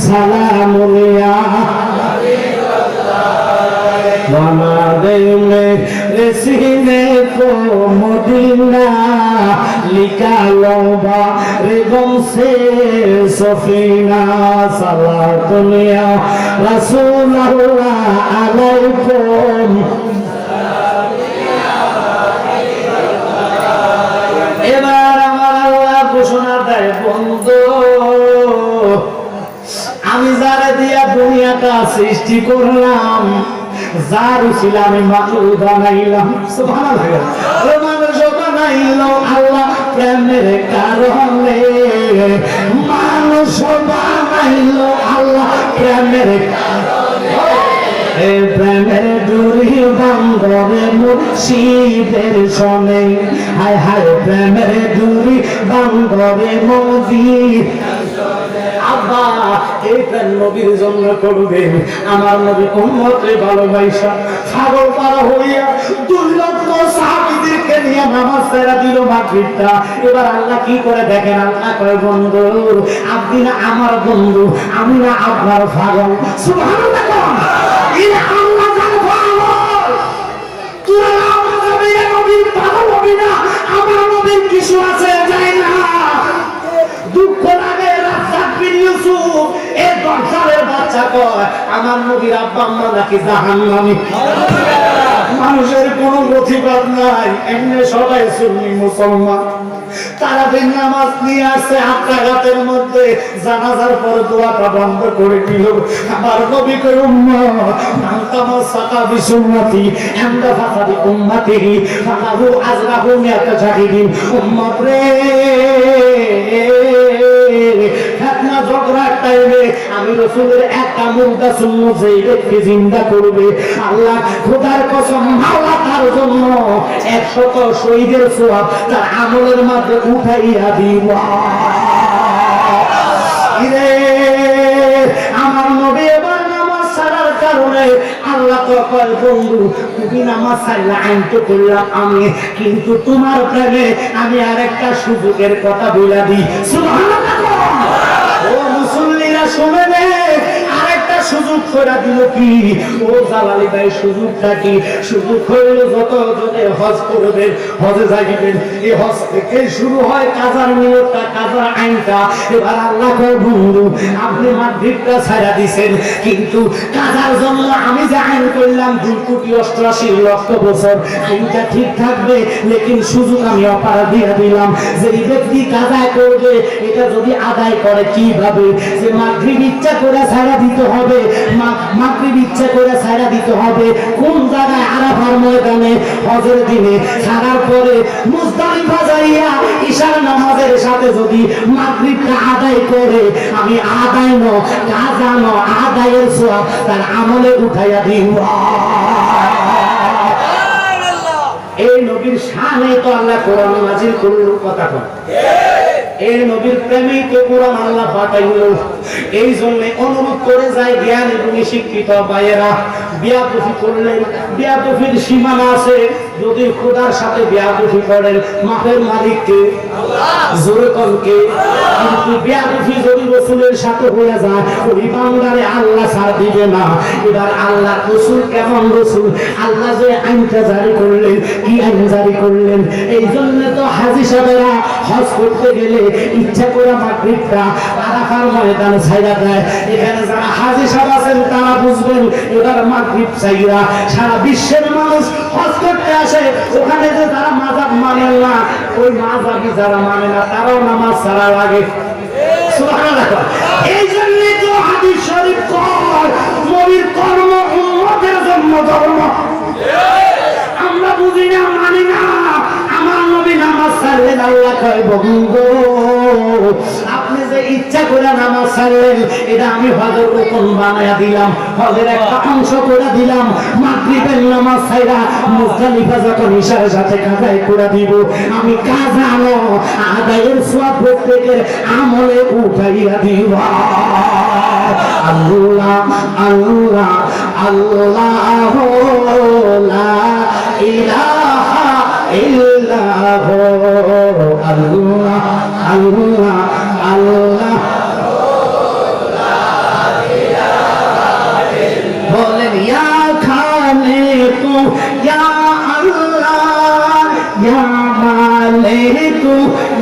সালামুল্লাহ वमादे में सीने को मदीना निकालो बारिगम से सफीना सलातुनिया रसूलुल्लाह अलैकुम। এবার আমার আল্লাহ ঘোষণা দেয়, বন্ধু আমি যারা দিয়া দুনিয়াটা সৃষ্টি করলাম, যার উসিলা আমি মানুষ বানাইলাম, সুবহানাল্লাহ, মানুষ বানাইল আল্লাহ প্রেমের কারণে, মানুষ বানাইল আল্লাহ প্রেমের কারণে, প্রেমের ডুরি বান্ধবে মুর্শিদের শোনে, হায় হায় প্রেমের ডুরি বান্ধবে মোদি। আব্বা এই প্রেম নবীর জন্য করবেন। আমার নবী উম্মতরে ভালোবাসা পাগল পারা হইয়া 2 লক্ষ সাহাবীদেরকে নিয়ে নামাজ ছেড়ে দিল মাগরিবটা। এবার আল্লাহ কি করে দেখেন, আল্লাহ কয় বন্ধু আপনি না আমার বন্ধু, আমি না আপনার পাগল। সুবহানাল্লাহ। এই আল্লাহ জান পাগল, তুই আমার নবীর পাগল হবি না। আমার নবীর কিছু আছে যায় না। দুঃখ লাগে রাজ্জাক বিন ইউসুফ এই দরজারের বাচ্চা কয় আমার নবীর আব্বা আম্মা নাকি জাহান্নামী। মানুষের কোনো প্রতিবাদ নাই, এমনি সবাই সুন্নি মুসলমান। তারা দিন নামাজ নিয়ে আসছে আত্মাঘাতের মধ্যে, জানাজার পর দোয়াটা বন্ধ করে দিল। আমার নবী কই উম্মত তামাসসাকা বিসুন্নতি ইনদা ফাসাদি উম্মতিহি ফালাহু আজরাহু মিয়াতা জাহিদিন। উম্মত রে ফিতনা ঝগড়ার টাইমে আমি রাসূলের একটা মুর্দা সুন্নাত যেই ব্যক্তি জিন্দা করবে, আল্লাহ খোদার কসম মাওলা তার জন্য 100 শহীদের সওয়াব তার আমলের মধ্যে উঠাইয়া দিব। ইরে আমার নবী এবার নামাজ ছাড়ার কারণে আল্লাহ তো কয় বন্ধু তুমি নামাজ ছাড়লে আইন তো করলাম আমি, কিন্তু তোমার প্রেমে আমি আরেকটা সুযোগের কথা বলে দিই। সুবহানাল্লাহ। ও মুসল্লিরা শুনে নে, আরেকটা সুযোগ করে দিল কি? ও জালালি ভাই সুযোগটা কি? সুযোগ হইল যত জনে হজ করবেন, হজে যাইবেন, এই হজ থেকে শুরু হয় কাজার নিয়তটা, কাজার আইনটা। এবার আল্লাহ কয় বন্ধু আপনি মাগরিবটা ছাড়া দিছেন, কিন্তু কাজার জন্য আমি যে আইন করলাম 2,88,00,000 বছর আইনটা ঠিক থাকবে, লেকিন সুযোগ আমি অপার দিয়ে দিলাম। যে ব্যক্তি কাজা করবে এটা যদি আদায় করে কিভাবে, যে মাগরিব ইচ্ছা করে ছাড়া দিতে হবে, মাগরিব ইচ্ছা করে ছাড়া দিতে হবে কোন জায়গায়? আরাফার ময়দানে হজের দিনে ছাড়ার পরে মুজদালিফা যাইয়া ঈশার নামাজের সাথে যদি মাগরিবটা আদায় করে, আমি আদায় ন কাজা ন আদায়ের সওয়াব তার আমলে উঠাইয়া দিব। এই নবীর শানে তো আল্লাহ কোরআন নাযিল করলো, কথা কয় এই নবীর প্রেমেই তো কোরআন আল্লাহ পাঠাইলো। এই জন্য অনুরোধ করে যায় জ্ঞানী গুণী শিক্ষিত ভাইয়েরা, বিয়াদফি করলেন, বিয়াদফির সীমানা আছে। যদি খোদার সাথে বিয়াদফি করেন মাফের মালিককে জোরে কলকে, কিন্তু বিয়াদফি যদি রাসূলের সাথে হয়ে যায় ওই বান্দারে আল্লাহ ছাড় দিবে না। এবার আল্লাহ রাসূল কেমন রাসূল? আল্লাহ যে আইনটা জারি করলেন, কি আইন জারি করলেন? এই জন্য তো হাজী সাহেবরা হজ করতে গেলে ইচ্ছা করে মাগরিবটা আরাফার ময়দানে ছাইরা দেয়। এখানে যারা হাজী সাহেব আছেন তারা বুঝবেন, এবার মাগরিব ছাইরা সারা বিশ্বের মানুষ হজ করতে আসে। ওখানে যে যারা মাযহাব মানে না, ওই মাযহাবি যারা মানে না তারাও নামাজ ছাড়া লাগে। সুবহানাল্লাহ। এই জন্য তো হাদিস শরীফ কয় নবীর কর্ম উম্মতের জন্য ধর্ম। আমরা বুঝি না, মানি না। আমার নবী নামাজ ছাড়লেন, আল্লাহ কয় বন্ধু আপনি যে ইচ্ছা করে নামাজ ছাড়লেন এটা আমি হজের রুকন বানায়া দিলাম, হজের একটা অংশ করে দিলাম। মাগরিবের নামাজ ছাইরা মুজদালিফা যখন ঈশার সাথে কাজাই করে দিব, আমি কাজা নো আদায়ের সওয়াব প্রত্যেকের আমলে উঠাইয়া দিব। আল্লাহ আল্লাহ আল্লাহ লা ইলাহা ইল্লাল্লাহ আল্লাহ আল্লাহ আল্লাহ। বলেন ইয়া খালিক ইয়া আল্লাহ ইয়া মালিক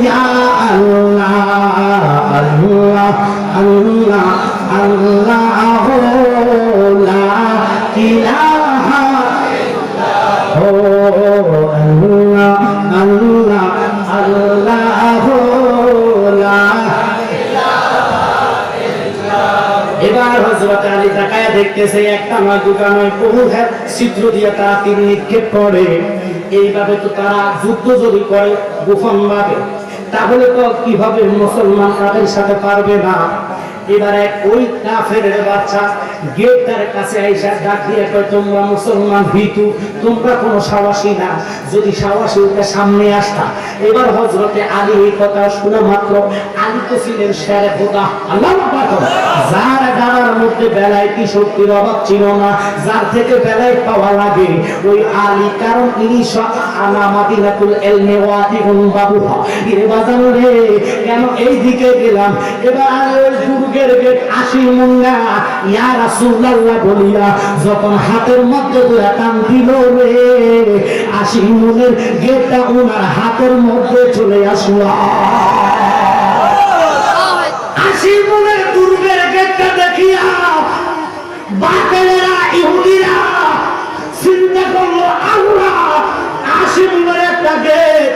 ইয়া আল্লাহ আল্লাহ আল্লাহ আল্লাহ লা ইলাহা ইল্লাল্লাহ আল্লাহ আল্লাহ লা ইলাহা ইল্লাল্লাহ। এবার হযরত আলী তাকায়া দেখতেছে একটা নয় দুটা নয় বহু ছিদ্র দিয়ে তারা তীর নিক্ষেপ করে। এইভাবে তো তারা যুদ্ধ যদি করে গোপন ভাবে, তাহলে তো কিভাবে মুসলমান তাদের সাথে পারবে না। এবারে ওই কাফেরের বাচ্চা গেটটার কাছে আইসা ডাক দিয়ে কয়, তোমরা মুসলমান ভীতু, তোমরা কোনো সাহসী না, যদি সাহসী হতে সামনে আসতা। এবার হযরতে আলী এই কথা শোনা মাত্র, আলী তো ছিলেন শেরে খোদা, আল্লাহু আকবার, যার গাড়ার মধ্যে বেলায়েতি শক্তির অভাব ছিল না, যার থেকে বেলায়েত পাওয়া লাগে ওই আলী, কারণ ইনি আনা মাদিনাতুল ইলমি ওয়াদিহুন বাবুহা। এর বাজানো রে, কেন এই দিকে গেলাম? এবার ওই দুর্গের গেট আশির মুন্না ইয়া রাসূলুল্লাহ বলিয়া যখন হাতের মধ্যে দুয়া টান দিল রে, আশির মুনের গেটটা ওনার হাতের মধ্যে চলে আসলো। আশির মুনের দুর্গের গেটটা দেখিয়া বাতিলেরা, ইহুদিরা চিন্তা করলো, আল্লাহ, আশির মুনের একটা গেট,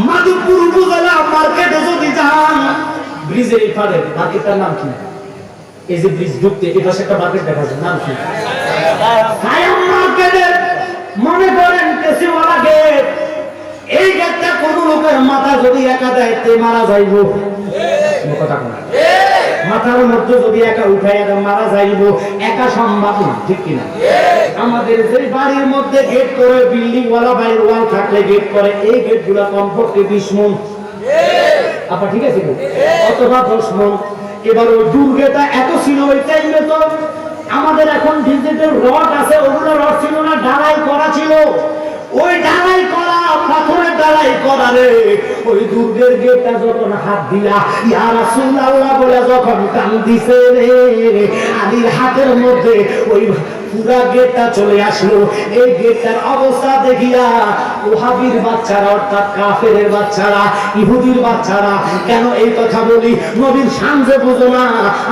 মাধবপুর উপজেলা মার্কেটে যদি যান, ব্রিজের এই পারে মার্কেটটার নাম কি? এই যে ব্রিজ ঢুকতে এই পাশে একটা মার্কেট দেখা যায়, নাম কি? সায়াম মার্কেটের মনে করেন কেসিওয়ালা গেট। এই গেটটা কোন লোকের মাথা যদি একা দেয় তে মারা যাইব, কথা কোন মাথার মধ্যে যদি একা উঠায় মারা যাইব, একা সম্ভব না, ঠিক কিনা? আমাদের যে বাড়ির মধ্যে গেট করে, বিল্ডিং ওয়ালা বাড়ির ওয়াল থাকলে গেট করে, এই গেট গুলা কমপক্ষে 20 মণ, আপা ঠিক আছে, অথবা 10 মণ। এবার ওই দুর্গেটা এত ছিল ওই টাইমে, তো আমাদের এখন ডিজিটাল রড আছে, ওগুলো রড ছিল না, ঢালাই করা ছিল। ওই ঢালাই করা, পাথরের ঢালাই করা রে, ওই দুর্গের গেটটা যখন হাত দিলা ইয়া রাসূলুল্লাহ বলে যখন টান দিছে রে, আলীর হাতের মধ্যে ওই পুরা গেটটা চলে আসলো। এই গেটটার অবস্থা দেখিয়া ওহাবীর বাচ্চারা, অর্থাৎ কাফেরের বাচ্চারা, ইহুদির বাচ্চারা, কেন এই কথা বলি? নবীর শান যে বুঝো না,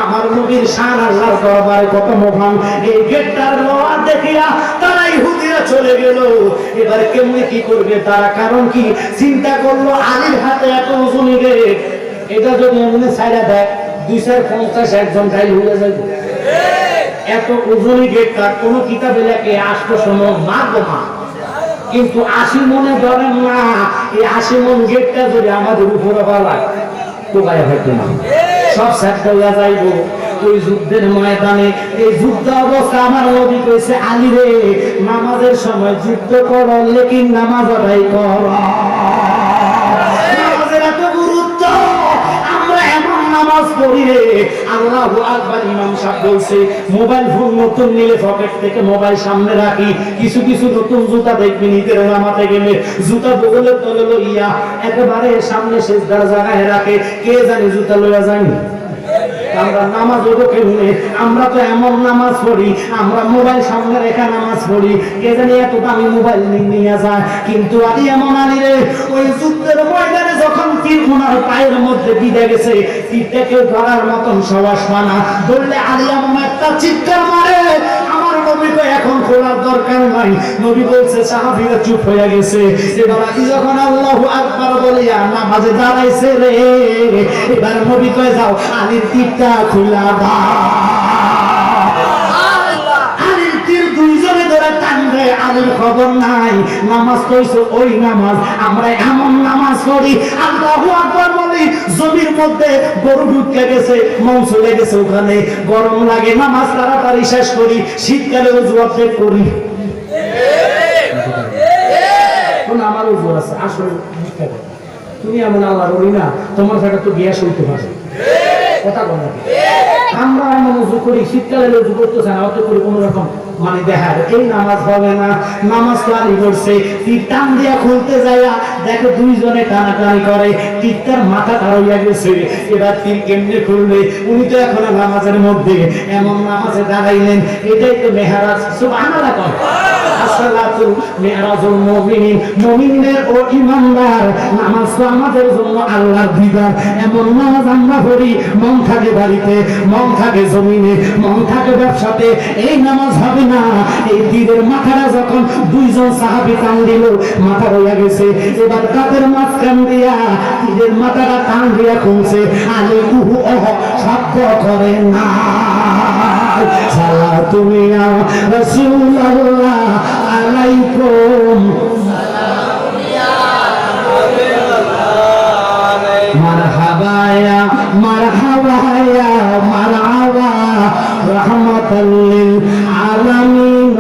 আমার নবীর শান আল্লাহর দরবারে কত মহান। এই গেটটার লোহার দেখিয়া তারা ইহুদিরা চলে গেল। এবার কেমনে কি করবে তারা? কারণ কি চিন্তা করলো, আলীর হাতে এত ওজনী গেট, এটা যদি এমনি ছাইড়া দেয় 250 একজন গাইল হয়ে যাবে। এত ওজনী গেটটা কোন কিতাবে লেখে 800 মণ মারবো না, কিন্তু 80 মনে ধরেন না। এই 80 মণ গেটটা যদি আমাদের উপরে পালায় তো গায়ে হয়তো না, সব শেষ হইয়া যাইব। ওই যুদ্ধের ময়দানে, এই যুদ্ধ অবস্থা আমার নবী কইছে, আলী রে, নামাজের সময় যুদ্ধ করো, লেকিন নামাজ আদায় করো। নামাজের এত গুরুত্ব, আমরা এমন নামাজ পড়ি রে, আল্লাহু আকবার। ইমাম সাহেব বলছে, মোবাইল ফোন নতুন নিলে পকেট থেকে মোবাইল সামনে রাখি, কিছু কিছু নতুন জুতা দেখবি নিজের নামাতে গেলে জুতা বগলে তলে লইয়া একেবারে সামনে সিজদার জায়গায় রাখে, কে জানি জুতা লইয়া যায়নি। আমরা নামাজ কেমনে? আমরা তো এমন নামাজ পড়ি, আমরা মোবাইল সামনে রেখা নামাজ পড়ি, কে জানি এত দামি মোবাইল নিয়ে যায়। কিন্তু আলী এমন, আলী রে, ওই যুদ্ধের ময়দানে যখন তীর ওনার পায়ের মধ্যে বিঁধে গেছে, তীরটাকে ধরার মতন সাহস পানা, ধরলে আলী এমন একটা চিৎকার মারে, আমার নবী তো এখন খোলার দরকার নাই। নবী বলছে, সাহাবীরা চুপ হয়ে গেছে। এবার আলী যখন আল্লাহু আকবার বলিয়া নামাজে দাঁড়াইছে রে, এবার নবী কয়ে, যাও আলীর তীরটা খুলা দাও। আলীর তীর দুইজনে ধরে টানবে, আলীর খবর নাই। নামাজ কইছে ওই নামাজ, আমরা এমন নামাজ পড়ি, আল্লাহু আকবার বলি, জমির মধ্যে গরু ঢুকে গেছে, মন চলে গেছে, ওখানে গরম লাগে, নামাজ তাড়াতাড়ি শেষ করি, শীতকালে ওযু অর্ধেক করি। আমার ওযু আছে, আসলে তুমি এমন আল্লাহর ওলি না, তোমার সাথে তো গ্যাস হইতে পারে, কথা বল না। আমরা এমন ওযু করি, শীতকালে ওযু করতে চাই না, অত করে কোনো রকম মানে দেখার, এই নামাজ হবে না। নামাজ পারি করছে, তীর টান দিয়া খুলতে যায়, দেখো দুইজনে টানাটানি করে, তীরটার মাথাটা হইয়া গেছে। এবার তীর কেমনে খুলবে? উনি তো এখন নামাজের মধ্যে, এমন নামাজে দাঁড়াইলেন, এটাই তো মেহরাজ। সুবহানাল্লাহ, আসসালাতু মিরাজুল মুমিনিন, মুমিনদের ও ঈমানদার নামাজ তো আমাদের জন্য আল্লাহর দিদার। এমন নামাজ আমরা পড়ি, মন থাকে বাড়িতে, মন থাকে জমিনে, মন থাকে ব্যবসাতে, এই নামাজ হবে না। এই তীরের মাথাটা যখন দুইজন সাহাবী টান দিল, মাথা হইয়া গেছে। এবার তাদের মাঝখান দিয়া তীরের মাথাটা টান দিয়া খুলছে, আলী উহু অহ শব্দ করে না। সালাতু ইয়া রাসূলুল্লাহ আলাইকুম, মারহাবা ইয়া মারহাবা ইয়া রাহমাতাল লিল আলামিন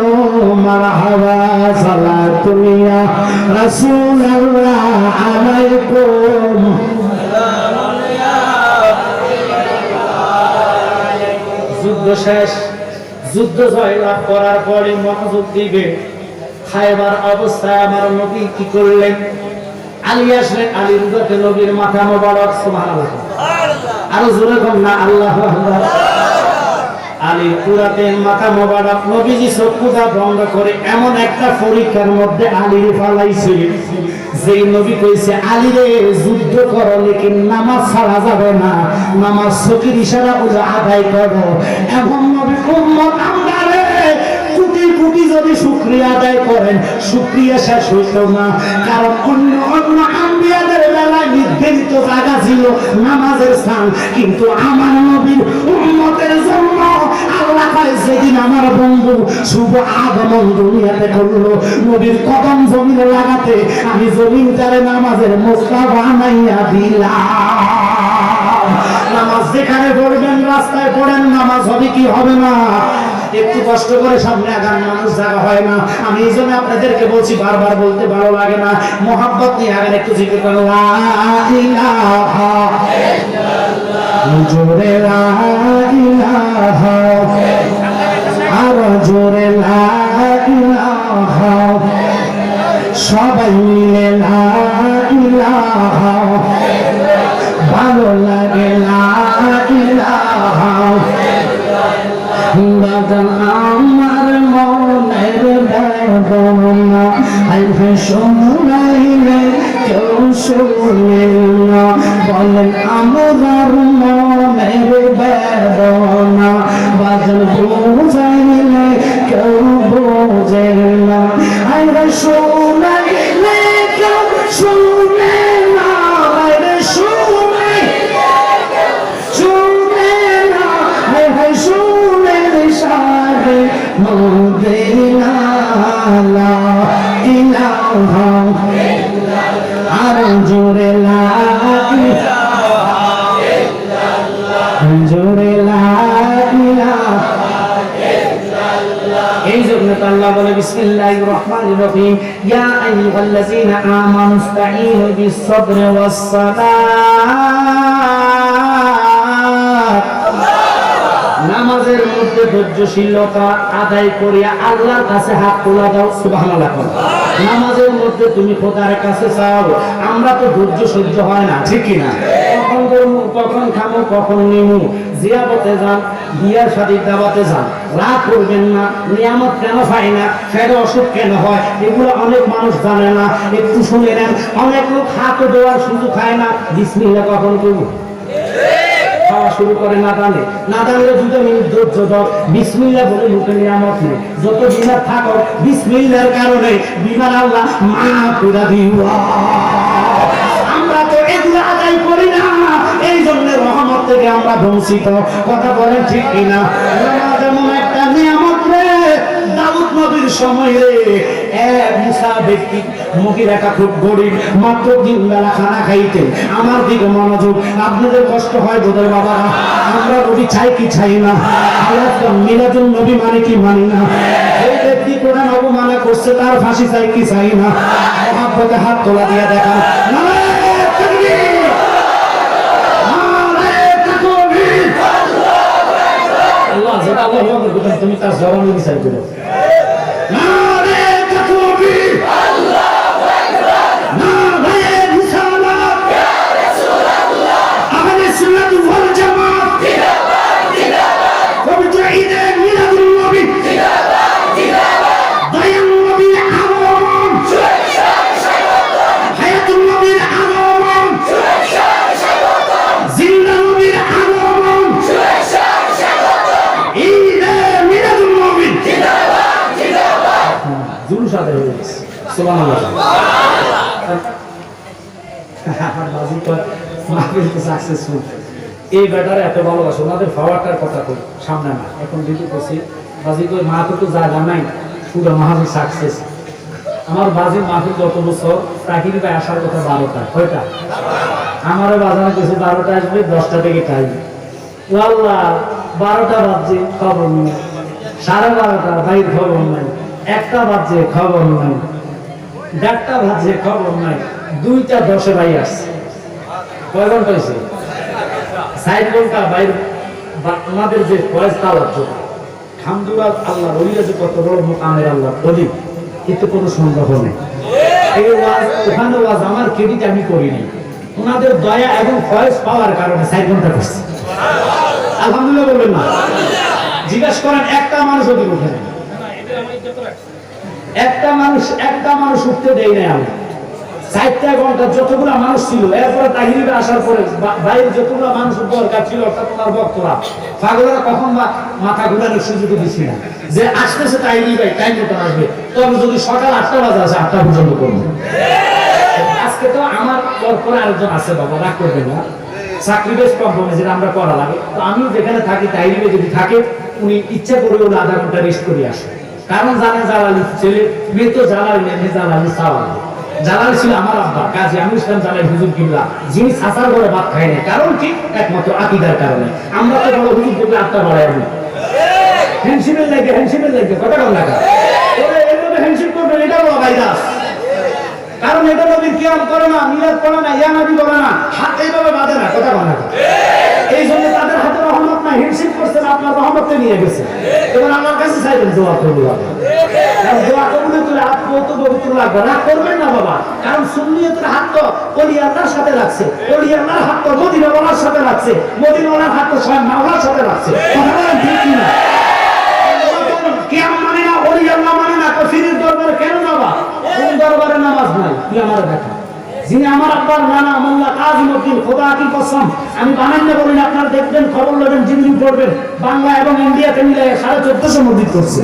মারহাবা সালাতুন ইয়া রাসূলুল্লাহ আলাইকুম। যুদ্ধ শেষ, যুদ্ধ জয়লাভ করার পরে মনোযোগ দিবে। খায়বার অবস্থায় আমার নবী কি করলেন? আলী আসলেন, আলীর উদতে নবীর মাথা মোবারক, সুবহানাল্লাহ, আরো জোরে কম না, আল্লাহু আকবার। আলীর পুরাতে মাথা মোবারক নবীজি চক্ষুটা বন্ধ করে এমন একটা পরীক্ষার মধ্যে আলীর ফালাইছে, যেই নবী কইছে আলী রে যুদ্ধ করো, লেকিন নামাজ ছাড়া যাবে না, নামাজ চোখের ইশারা করে আদায় করো। এমন নবী উম্মত আমরা রে কোটি কোটি যদি শুকরিয়া আদায় করেন, শুকরিয়া শেষ হইতো না। কারণ অন্য অন্য আম্বিয়াদের বেলায় নির্ধারিত জায়গা ছিল নামাজের স্থান, কিন্তু আমার নবীর উম্মতের জন্য আল্লাহ কয় যেদিন আমার বন্ধু শুভ আগমন দুনিয়াতে করলো, নবীর কদম জমিনে লাগাতে আমি জমিনটারে নামাজের মসলা বানাইয়া দিলাম। নামাজ যেখানে পড়বেন, রাস্তায় পড়েন, নামাজ হবে কি হবে না? একটু কষ্ট করে সামনে আগান, মানুষ জায়গা হয় না। আমি এই জন্য আপনাদেরকে বলছি, বারবার বলতে ভালো লাগে না, মোহাব্বত নিয়ে আগান, একটু জিকির করেন লা ইলাহা ইল্লাল্লাহ, জোরে লা ইলাহা, আর জোরে লা ইলাহা, সবাই মিলে লা ইলাহা, ভালো লাগে লা ইলাহা। বাজান আমার মনের বেদনা আইফে শোনাইলে কেউ শুনে না, বলেন আমার মনের বেদনা বাজান বুঝাইলে কেউ বোঝে না, আইফে শোনাইলে কেউ শুনে না, আইফে শুনাইলে কেউ শুনে না, আইফে মদিনা লা ইলাহা ইল্লাল্লাহ, আর জোরে লা ইলাহা ইল্লাল্লাহ, জোরে লা ইলাহা ইল্লাল্লাহ। এই জন্য তো আল্লাহ বলে বিসমিল্লাহির রহমানির রহিম, ইয়া আইয়ুহাল্লাযীনা আমানু ইসতাঈনু বিস-সাবরি ওয়াস-সালাত। নামাজের মধ্যে ধৈর্যশীলতা আদায় করিয়া আল্লাহর কাছে হাত তোলা দাও, সুবহানাল্লাহ। নামাজের মধ্যে তুমি খোদার কাছে চাও। আমরা তো ধৈর্য সহ্য হয় না, ঠিক কি না? কখন করবো, কখন খাবো, কখন নিমু, জিয়াবতে যান, বিয়ার শাদীর দাওয়াতে যান, রাগ করবেন না। নিয়ামত কেন পাই না, ফেরে অসুখ কেন হয়, এগুলো অনেক মানুষ জানে না। একটু শুনে নেন, অনেক লোক হাত দেওয়ার সুযোগ খায় না, বিসমিল্লাহ কখন করবো খাওয়া শুরু করে, না জানে, না জানলে 2 মিনিট ধৈর্য দাও, বিসমিল্লাহ বলে মুখে নিয়ামত নেই। যত বিমার থাকো বিসমিল্লাহর কারণে বিমার আল্লাহ মাফ করে দিবা। আমরা তো এগুলো আদায় করি না, এই জন্য রহমত থেকে আমরা বঞ্চিত। কথা বলেন ঠিক কিনা? যেমন একটা নিয়ামত রে, দাউদ নবীর সময়ে এক মুসা ব্যক্তি, মহিলাটা খুব গরিব, মাত্র 3 বেলা খানা খাইতেন। আমার দিকে মনোযোগ, আপনাদের কষ্ট হয় বোধহয় বাবারা, আমরা নবী চাই কি চাই না? মিলাদুন নবী মানে কি মানি না? এই ব্যক্তি কোরআন অবমাননা করছে, তার ফাঁসি চাই কি চাই না? মহাব্বতে হাত তোলা দিয়ে দেখান, নারায়ে তাকবীর, নারায়ে তাকবীর, আল্লাহ যেটা আল্লাহ বলেন তুমি তার জবানে বিচার করো। নারায়ে তাকবীর, আল্লাহু আকবার, নারায়ে রিসালাত, ইয়া রাসূলুল্লাহ, আহলে সুন্নাত ওয়াল জামাত, জিন্দাবাদ জিন্দাবাদ, পবিত্র ঈদে মিলাদুন নবী, জিন্দাবাদ জিন্দাবাদ, দয়াল নবীর আগমন, শুভেচ্ছা স্বাগতম, হায়াতুন নবীর আগমন, শুভেচ্ছা স্বাগতম, জিন্দা নবীর আগমন, শুভেচ্ছা স্বাগতম, ঈদে মিলাদুন নবী, জিন্দাবাদ জিন্দাবাদ। জুলুস আদায় হয়ে গেছে, সুবহানাল্লাহ। বাজি তো মাহফিল তো সাকসেসফুল। এই ব্যাটারে এত ভালোবাসে, ওনাদের পাওয়ারটার কথা কই সামনে না, এখন ভিডিও করছি। বাজি কই মা তো জায়গা নাই, পুরো মাহফিল সাকসেস। আমার বাজির মাহফিল যত বছর, তাহির ভাই আসার কথা 12টা, কয়টা? আমারও বাজানো কিছু 12টা আসবে, 10টা থেকে টাইম। আল্লাহ 12টা বাজছে, খবর নেই। 12:30 ভাইয়ের খবর নাই, 1টা বাজে খবর নাই, 1:30 বাজে খবর নাই, 2:10 ভাই আসছে। কয় ঘন্টা হয়েছে? 60 ঘন্টা বাইরে। আমাদের যে ফয়েজ তাওয়ার জন্য আলহামদুলিল্লাহ, আল্লাহ বলিয়া যে কত বড় মুকামের আল্লাহ বলি, এতে কোনো সন্দেহ নেই। এই ওয়াজ ওখানে ওয়াজ আমার ক্রেডিট আমি করিনি, ওনাদের দয়া এবং ফয়েজ পাওয়ার কারণে 60 ঘন্টা করছি। আলহামদুলিল্লাহ বলবেন না? জিজ্ঞাসা করেন একটা মানুষ ওদিকে উঠে নেই, একটা মানুষ উঠতে দেয় নাই আমি। 60টা ঘন্টা যতগুলো মানুষ ছিল, এরপরে তাহিরিবে আসার পরে বাইরে যতগুলো মানুষ দরকার ছিল, অর্থাৎ ওনার বক্তরা পাগলেরা কখন বা মাথা ঘুরানোর সুযোগ দিচ্ছি না যে আসতেছে তাহিরি ভাই টাইম মতো আসবে, তবে যদি সকাল 8টা বাজে আসে 8টা পর্যন্ত করবো। আজকে তো আমার পরে আরেকজন আছে, বাবা রাগ করবেন না, চাকরি বেশ প্রবলেম যেটা আমরা করা লাগে। তো আমি যেখানে থাকি তাহিরিবে যদি থাকে, উনি ইচ্ছা করে ওরা আধা ঘন্টা রেস্ট করে আসে, কারণ জানে জালালি ছেলে মেয়ে তো জালালি নেই, জালালি সাওয়াল। জালালি ছিল আমার আব্বা কাজী আমির ইসলাম জালালি হুজুর কিবলা, যিনি সাসার ঘরে ভাত খায় না। কারণ কি? একমাত্র আকীদার কারণে। আমরা তো বড় হুজুর থেকে আটটা বাড়াই আমি হ্যান্ডশিপের লাগে কথা বল লাগা ওরে এইভাবে হ্যান্ডশিপ করবেন, এটা বড় ভাইরাস। কারণ এটা নবীর কিয়াম করে না, মিলাদ করে না, ইয়া নবী করে না, হাত এইভাবে বাঁধে না, কথা বল লাগা। এই জন্য তাদের হাতে রহমত না, হ্যান্ডশিপ করছেন, আপনার রহমতকে নিয়ে গেছে। এবার আমার কাছে চাইবেন দোয়া কবুল হবে, কারণ দোয়া কবুলের তোলে হাত কত পবিত্র লাগবে। রাগ করবেন না বাবা, কারণ সুন্নিয়তের হাত তো ওলি আল্লাহর সাথে রাখছে, ওলি আল্লাহর হাত তো মদিনাওয়ালার সাথে রাখছে, মদিনাওয়ালার হাত তো স্বয়ং মাওলার সাথে রাখছে। কথা বলেন ঠিক কি না? কিয়াম মানে না, ওলি আল্লাহ মানে না, তো ফিরির দরবারে কেন যাবা? কোন দরবারে নামাজ নাই? তুই আমার দেখা, যিনি আমার আব্বার নানা মোল্লা কাজিমউদ্দিন, খোদা কি কসম আমি বানাইতে বলি না, আপনারা দেখবেন, খবর নেবেন, জিন্দি পড়বেন, বাংলা এবং ইন্ডিয়াতে মিলে 1450 মসজিদ করছে।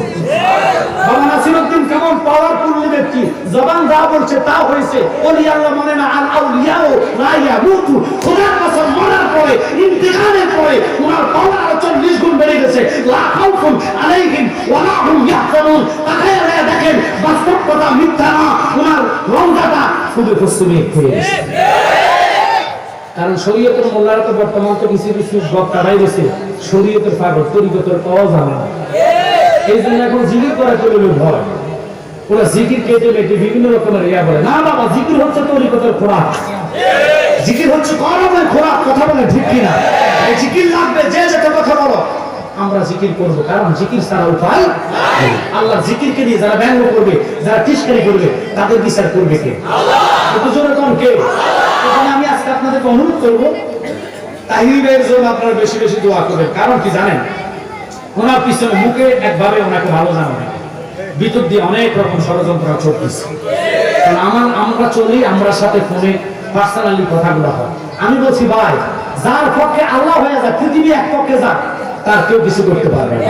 বাবা নাসিরউদ্দিন কেমন পাওয়ারফুল ব্যক্তি, জবান যা বলছে তা হয়েছে। ওলি আল্লাহ মানে না, আল আউলিয়াও লা ইয়ামুতু, খোদার কসম মরার পরে, ইন্তেকালের পরে ওনার পাওয়ার আরো 40 গুণ বেড়ে গেছে। লা খাউফুন আলাইহিম ওয়া লা হুম ইয়াহজানুন। তাকায়া দেখেন, বাস্তব কথা মিথ্যা না, ওনার রওজাটা শুধু পশ্চিমে হয়ে গেছে। কারণ শরীয়তের মোল্লারা তো বর্তমান তো কিছু কিছু বক্তারাই গেছে, শরীয়তের পাগল, তরিকতের পাওয়া জানা না। এই জন্য এখন জিকির করা চলে ভয়, ওরা জিকির কেটে মেটে বিভিন্ন রকমের ইয়া বলে। না বাবা, জিকির হচ্ছে তরিকতের খোরাক, জিকির হচ্ছে করমের খোরাক। কথা বলে ঠিক কিনা? এই জিকির লাগবে, যে যেটা কথা বলো আমরা জিকির করবো, কারণ জিকির ছাড়া উপায় নেই। আল্লাহ জিকিরকে নিয়ে যারা ব্যঙ্গ করবে, যারা টিস্কারি করবে, তাদের বিচার করবে কে? একটু জোরে কোন কে? এখানে আমি আজকে আপনাদেরকে অনুরোধ করবো, তাহিরের জন্য আপনারা বেশি বেশি দোয়া করবেন। কারণ কি জানেন, ওনার পিছনে মুখে একভাবে ওনাকে ভালো জানা হয়, ভিতর দিয়ে অনেক রকম ষড়যন্ত্র চলতেছে। কারণ আমরা চলি, আমরা সাথে ফোনে পার্সোনালি কথাগুলো হয়। আমি বলছি ভাই, যার পক্ষে আল্লাহ হয়ে যায়, পৃথিবী এক পক্ষে যাক, তার কেউ কিছু করতে পারবে না।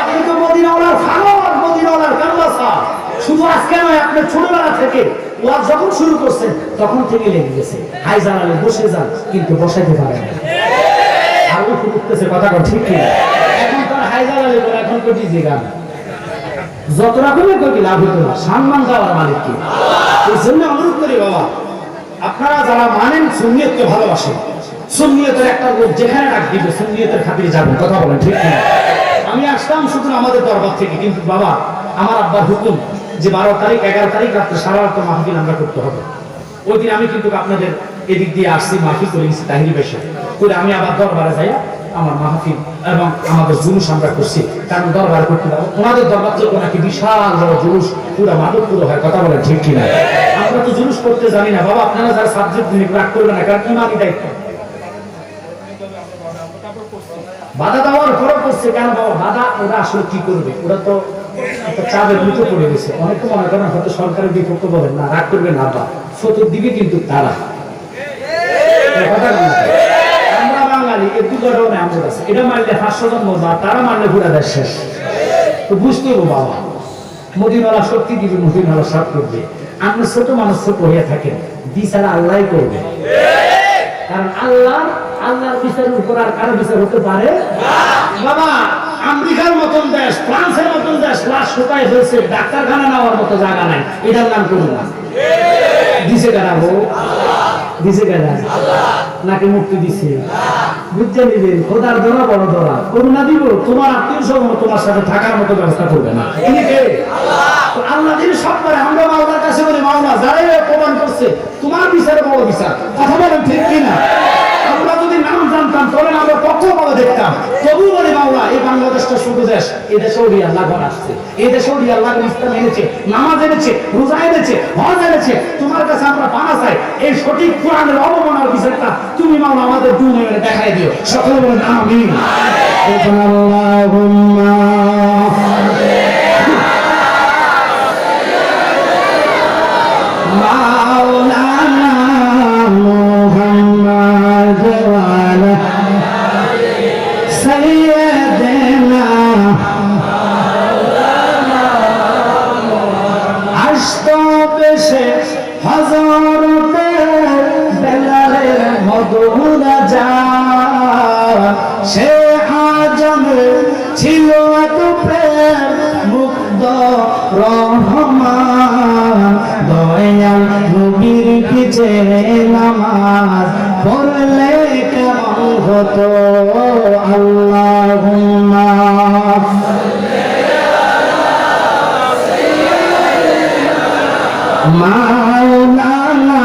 আপনি তো মদিনাওয়ালার ফাগল, মদিনাওয়ালার কাল্লাসা। শুধু আজকে নয়, আপনি ছোটবেলা থেকে ওয়াজ যখন শুরু করছেন তখন থেকে লেগে গেছে, হাই জানালে বসে যান, কিন্তু বসাইতে পারে না। আর ও উঠতেছে, কথা ঠিক কিনা? এখন তার হাই জানালে বলে, এখন তো ডিজে গান, যত রকমের কবি লাভ হতো না, সম্মান দেওয়ার মালিক কি? এই জন্য অনুরোধ করি বাবা, আপনারা যারা মানেন সুন্নিয়তকে ভালোবাসেন, সুন্নিয়তের একটা লোক যেখানে ডাক দিবে সুন্নিয়তের খাতিরে যাবেন। কথা বলেন ঠিক কিনা? আমি আসলাম শুধু আমাদের দরবার থেকে, কিন্তু বাবা আমার আব্বার হুকুম যে 12 তারিখ 11 তারিখ রাত্রে 8:30 মাহফিল আমরা করতে হবে। ওই দিন আমি কিন্তু আপনাদের এদিক দিয়ে আসছি, মাহফিল করে গেছি তাহিরি বেশে করে, আমি আবার দরবারে যাই আমার মাহফিল এবং আমাদের জুলুস আমরা করছি, কারণ দরবার করতে পারবো। ওনাদের দরবার থেকে নাকি বিশাল বড় জুলুস পুরো মাদক পুরো হয়। কথা বলেন ঠিক কিনা? আমরা তো জুলুস করতে জানি না বাবা, আপনারা যারা সাবজেক্ট নিয়ে রাগ করবে না, কারণ ইমানি দায়িত্ব। বাধা দেওয়ার পরও করছে কেন বাবা? বাধা ওরা আসলে কি করবে? ওরা তো একটা চাপের ভিতর পড়ে গেছে। অনেকে মনে করেন হয়তো সরকারের বিপক্ষ বলেন না, রাগ করবে না বা চতুর্দিকে কিন্তু তারা আমরা বাঙালি একটু কথাও নেই আমাদের কাছে। এটা মারলে 500 জন মরবা, তারা মারলে পুরা দেশ শেষ। তো বুঝতে হবে বাবা, মদিনাওয়ালা শক্তি দিবে, মদিনাওয়ালা সব করবে। আমরা ছোট মানুষ ছোট হয়ে থাকেন, বিচার আল্লাহ করবে, কারণ আল্লাহর বিচারের উপর আর কারো বিচার হতে পারে বাবা। আমেরিকার মতন দেশ, ফ্রান্সের মতন দেশ লাশ শুকায় হয়েছে, ডাক্তারখানা নেওয়ার মতো জায়গা নাই, এটার নাম করুন না, দিছে কারা দিছে কেনা নাকি মুক্তি দিছে বুঝতে নিবেন খোদার দোয়া বড় দোয়া করুণা দিব তোমার আত্মীয় স্বজন তোমার সাথে থাকার মতো ব্যবস্থা করবে না ইনি কে আল্লাহ যিনি সব করে আমরা মাওলার কাছে বলি মাওলা যারাই প্রমাণ করছে তোমার বিচারে বড় বিচার কথা বলেন ঠিক কিনা আমরা যদি নাম জানতাম তাহলে আমরা পক্ষপাত দেখতাম তবু বলি মাওলা এই বাংলাদেশটা শুধু দেশ এই দেশে ওরি আল্লাহ ঘর আসছে এই দেশে ওরি আল্লাহ ইসলাম এনেছে নামাজ এনেছে রোজা এনেছে হজ এনেছে তোমার কাছে আমরা পানা চাই এই সঠিক কোরআনের অবমাননার বিচারটা তুমি মাওলা আমাদের দুনিয়ায় দেখাই দিও সকলে বলেন আমিন আল্লাহুম্মা মাওলানা মুহাম্মদ ওয়া আলা সাইয়্যিদিনা আশতো পেশে হযরতে বেলালের মধুর জান সে আজমে ছিল এত প্রেম মুগ্ধ রহমান দয়াল নবীর পিছে নামাজ পড়লে কেমন হতো আল্লাহুম্মা মাওলানা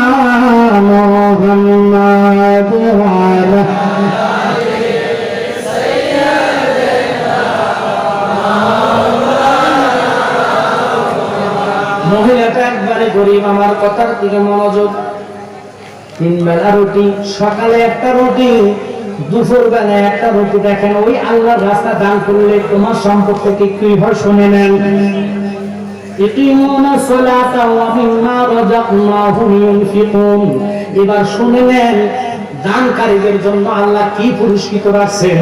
মুহাম্মদ ওয়া আলা মহিলাটা একবারে গরিব আমার কথার দিকে মনোযোগ তিন বেলা রুটি সকালে একটা রুটি দুপুর বেলায় একটা রুটি দেখেন ওই আল্লাহর রাস্তা দান করলে তোমার সম্পদ থেকে কি হয় শুনে নেন এবার শুনে নেন দানকারীদের জন্য আল্লাহ কি পুরস্কৃত রাখছেন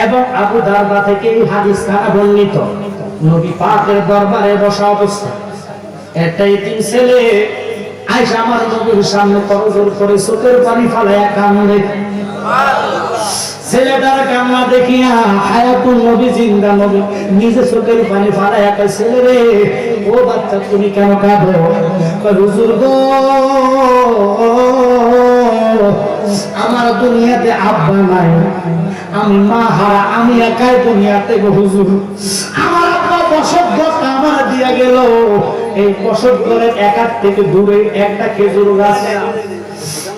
এবং আবু দারদা থেকে এই হাদিস খানা বর্ণিত নবী পাকের দরবারে বসা অবস্থা একটা এতিম ছেলে আয়েশা আমার নবীর সামনে করজোর করে চোখের পানি ফেলায় কান্দে ছেলেটার কান্না দেখিয়া হায়াতুল নবী জিন্দা নবী নিজে চোখের পানি ফেলায় একা ছেলে রে ও বাচ্চা তুমি কেন কাঁদো হুজুর গো আমার দুনিয়াতে আব্বা নাই আমি মা হারা আমি একাই দুনিয়াতে গো হুজুর আমার আব্বা বসত ঘরটা আমার দিয়া গেল এই বসত ঘরের একার থেকে দূরে একটা খেজুর গাছ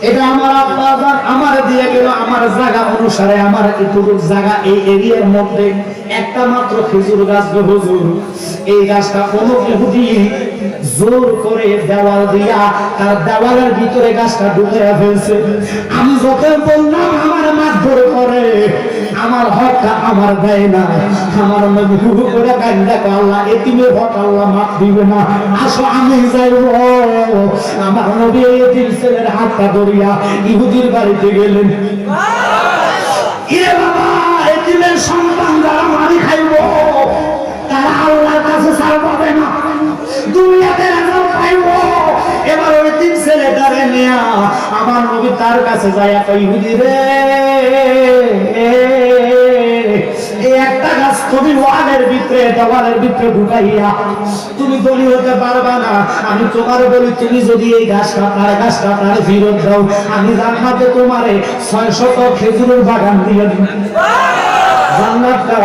এটা আমার আব্বা আমার দিয়ে গেল আমার জায়গা অনুসারে আমার এতটুকু জায়গা এই এরিয়ার মধ্যে একটা মাত্র খেজুর গাছ গো হুজুর এই গাছটা কোনো ইহুদি জোর করে দেওয়াল দিয়া তার দেওয়ালের ভিতরে গাছটা ঢুকাইয়া ফেলছে আমি যত বললাম আমার মারধর করে আমার হকটা আমার দেয় না আমার নবী করে কান্দা আল্লাহ এতিমের হক আল্লাহ মাফ দিবে না আসো আমি যাইব আমার নবী এতিম ছেলের হাতটা ধরিয়া ইহুদির বাড়িতে গেলেন ইরে বাবা এতিমের সন্তান যারা মারি খাইব তারা আল্লাহর কাছে ছাড় পাবে না দুনিয়াতে রাজা পাইব এবার ওই তিন ছেলেটারে নিয়া আমার নবী তার কাছে যায় ইহুদি রে এই একটা গাছ তুমি ওয়ালের ভিতরে দেওয়ালের ভিতরে ঢুকাইয়া তুমি বলি হতে পারবা না আমি তোমার বলি তুমি যদি এই গাছটা তার ফিরত দাও আমি জান্নাতে তোমারে 600 খেজুরের বাগান দিয়ে দিব জান্নাতটা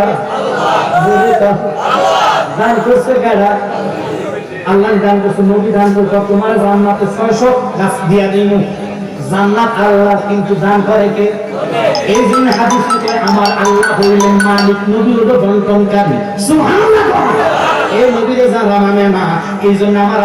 দান করছে কারা আল্লাহ দান করছে নবী দান করছে তোমার জান্নাতে 600 গাছ দিয়া দিন জান্নাত আল্লাহ কিন্তু দান করে কে এই জন্য হাদিস থেকে আমার আল্লাহ হইলেন মালিক নবী হলো বন্টনকারী সুবহানাল্লাহ এই নবীরে জানা মানে না এই জন্য আমার